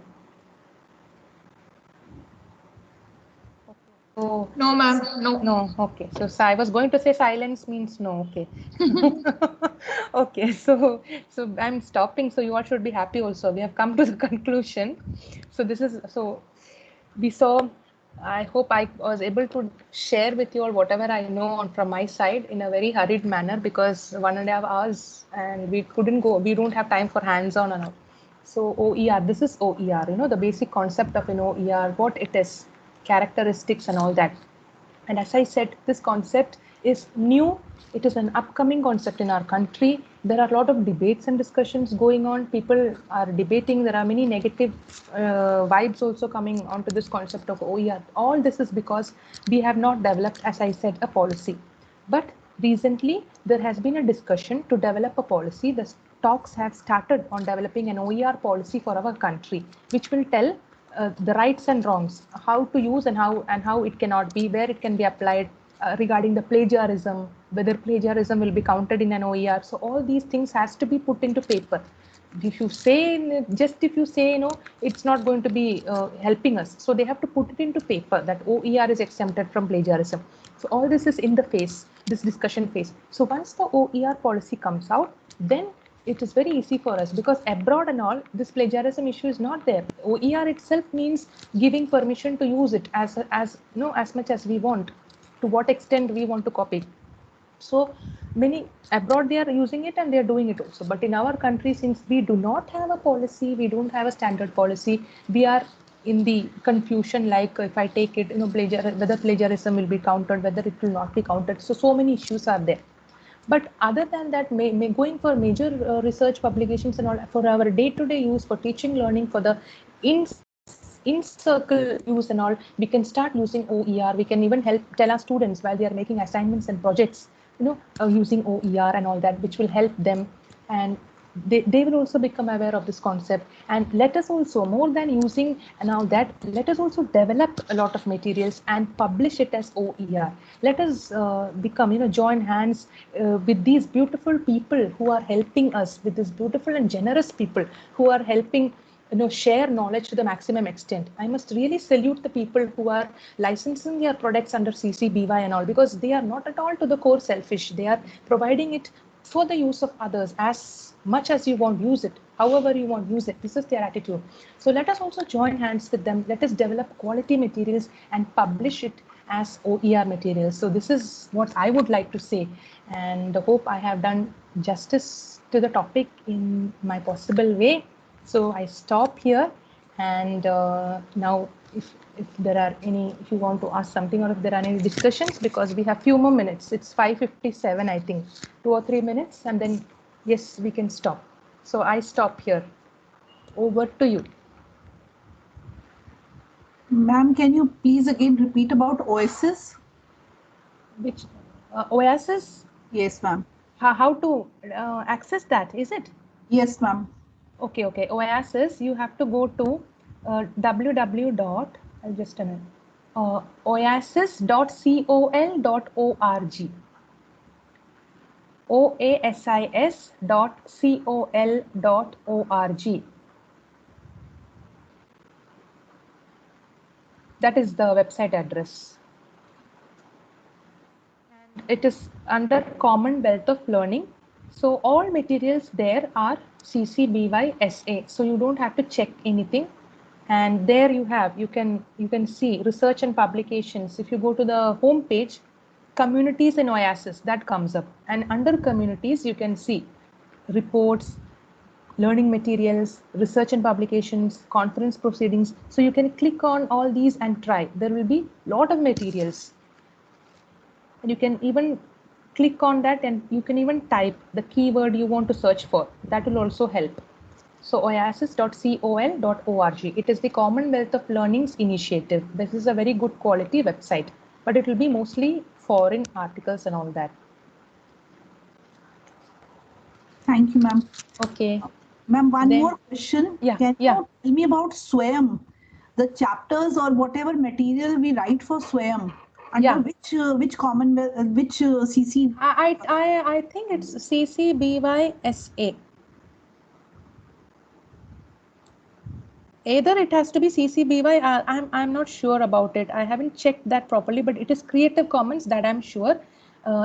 Oh, No, ma'am. No. no. Okay. So I was going to say silence means no. Okay. Okay. So I'm stopping. So you all should be happy also. We have come to the conclusion. So we saw. I hope I was able to share with you all whatever I know from my side in a very hurried manner, because 1.5 hours and we couldn't go. We don't have time for hands-on and all. So OER, this is OER, the basic concept of an OER, what it is, characteristics and all that. And as I said, this concept is new. It is an upcoming concept in our country. There are a lot of debates and discussions going on. People are debating. There are many negative vibes also coming onto this concept of OER. All this is because we have not developed, as I said, a policy. But recently, there has been a discussion to develop a policy. The talks have started on developing an OER policy for our country, which will tell the rights and wrongs, how to use and how it cannot be, where it can be applied, regarding the plagiarism, whether plagiarism will be counted in an OER. So all these things has to be put into paper. If you say, it's not going to be helping us. So they have to put it into paper that OER is exempted from plagiarism. So all this is in the phase, this discussion phase. So once the OER policy comes out, then it is very easy for us, because abroad and all, this plagiarism issue is not there. OER itself means giving permission to use it as much as we want, to what extent we want to copy. So many abroad, they are using it and they are doing it also. But in our country, since we do not have a policy, we don't have a standard policy, we are in the confusion, like if I take it, whether plagiarism will be counted, whether it will not be counted. So many issues are there. But other than that, going for major research publications and all, for our day-to-day use, for teaching, learning, for the in-circle use and all, we can start using OER. We can even tell our students while they are making assignments and projects, using OER and all that, which will help them. And they will also become aware of this concept. And let us also, more than using and all that, let us also develop a lot of materials and publish it as OER. Let us join hands with these beautiful people who are helping us, with these beautiful and generous people who are helping share knowledge to the maximum extent. I must really salute the people who are licensing their products under CC BY and all, because they are not at all to the core selfish. They are providing it for the use of others, as much as you want, use it, however you want, use it. This is their attitude. So let us also join hands with them. Let us develop quality materials and publish it as OER materials. So this is what I would like to say, and I hope I have done justice to the topic in my possible way. So I stop here, and now if there are any, if you want to ask something, or if there are any discussions, because we have few more minutes. It's 5:57, I think, 2 or 3 minutes, and then yes, we can stop. So I stop here. Over to you. Ma'am, can you please again repeat about Oasis? Which Oasis? Yes, ma'am. how to access that, is it? Yes, ma'am. Okay, okay. OASIS, you have to go to www. Just a minute. oasis.col.org. oasis.col.org. That is the website address. And it is under Commonwealth of Learning. So all materials there are CC BY SA. So you don't have to check anything. And there you can see research and publications. If you go to the home page, communities in OASIS, that comes up. And under communities, you can see reports, learning materials, research and publications, conference proceedings. So you can click on all these and try. There will be a lot of materials. And you can even click on that and you can even type the keyword you want to search for. That will also help. So oasis.col.org. It is the Commonwealth of Learning's initiative. This is a very good quality website, but it will be mostly foreign articles and all that. Thank you, ma'am. Okay. Ma'am, one Then- more question. Yeah, Can yeah. you tell me about SWAYAM? The chapters or whatever material we write for SWAYAM, under Yeah. which Commonwealth, which CC? I think it's CCBYSA. Either it has to be CCBY. I'm not sure about it. I haven't checked that properly, but it is Creative Commons, that I'm sure.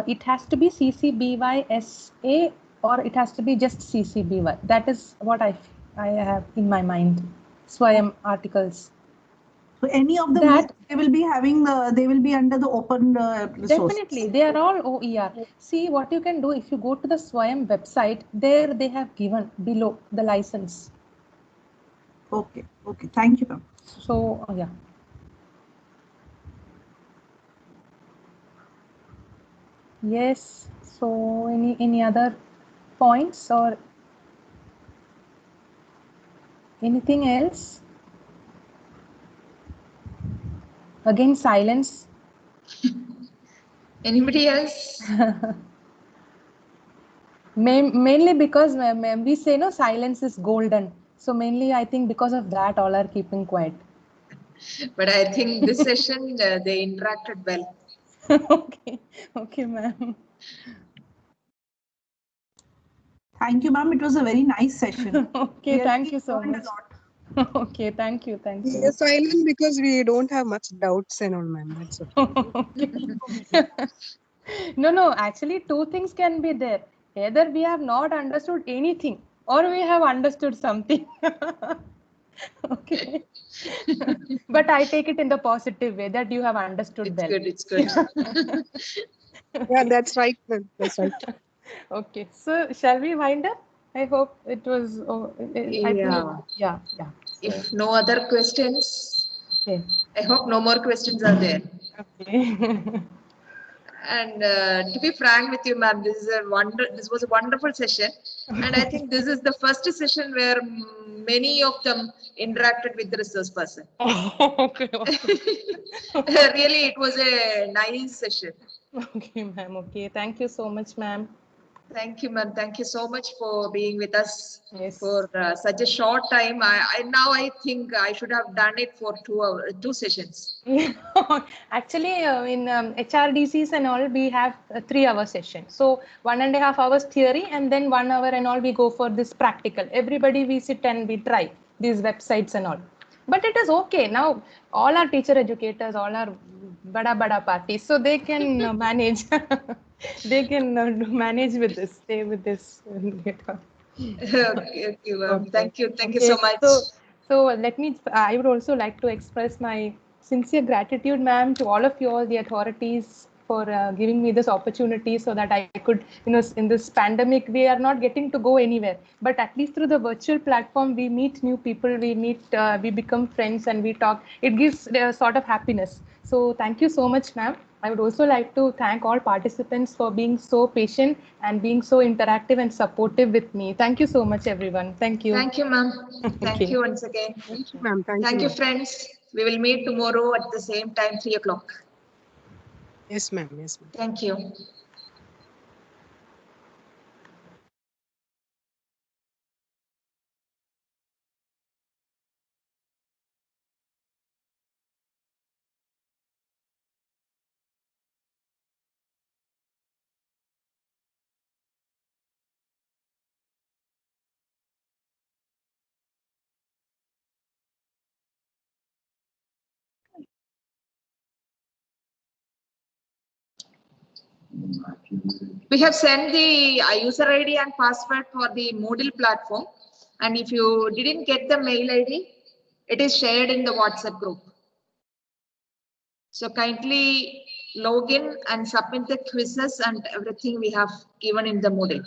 It has to be CCBYSA or it has to be just CCBY. That is what I have in my mind. Swayam articles. So any of the That- they will be having they will be under the open resource. Definitely, they are all OER. See what you can do if you go to the Swayam website. There they have given below the license. Okay, okay. Thank you, ma'am. So yeah. Yes. So any other points or anything else? Again, silence. Anybody else? Mainly because we say no, silence is golden. So mainly I think because of that all are keeping quiet. But I think this session they interacted well. Okay, okay, ma'am. Thank you, ma'am. It was a very nice session. Okay, We thank you so learned a much. lot. Okay, thank you. We are silent because we don't have much doubts and all, ma'am. That's okay. No, actually two things can be there. Either we have not understood anything or we have understood something. Okay. But I take it in the positive way that you have understood well. It's good. Yeah, that's right, ma'am. That's right. Okay, so shall we wind up? I hope it was. I think, Yeah. yeah. If no other questions, Okay. I hope no more questions are there. Okay. And to be frank with you, ma'am, this was a wonderful session, and I think this is the first session where many of them interacted with the resource person. Okay. Really, it was a nice session. Okay, ma'am. Okay. Thank you so much, ma'am. Thank you, ma'am. Thank you so much for being with us Yes. for such a short time. I think I should have done it for 2 sessions. Actually, in HRDCs and all, we have a 3-hour session. So 1.5 hours theory and then 1 hour and all we go for this practical. Everybody we sit and we try these websites and all. But it is okay. Now all our teacher educators, all are bada parties. So they can manage. They can manage with this, stay with this. Okay, ma'am. Okay. Thank you so much. So I would also like to express my sincere gratitude, ma'am, to all of you all, the authorities, for giving me this opportunity so that I could, in this pandemic, we are not getting to go anywhere. But at least through the virtual platform, we meet new people, we become friends and we talk. It gives a sort of happiness. So thank you so much, ma'am. I would also like to thank all participants for being so patient and being so interactive and supportive with me. Thank you so much, everyone. Thank you. Thank you, ma'am. Thank Okay. you once again. Thank you, ma'am. Thank you, ma'am. friends. We will meet tomorrow at the same time, 3 o'clock. Yes, ma'am. Yes, ma'am. Thank you. We have sent the user ID and password for the Moodle platform. And if you didn't get the mail ID, it is shared in the WhatsApp group. So kindly log in and submit the quizzes and everything we have given in the Moodle.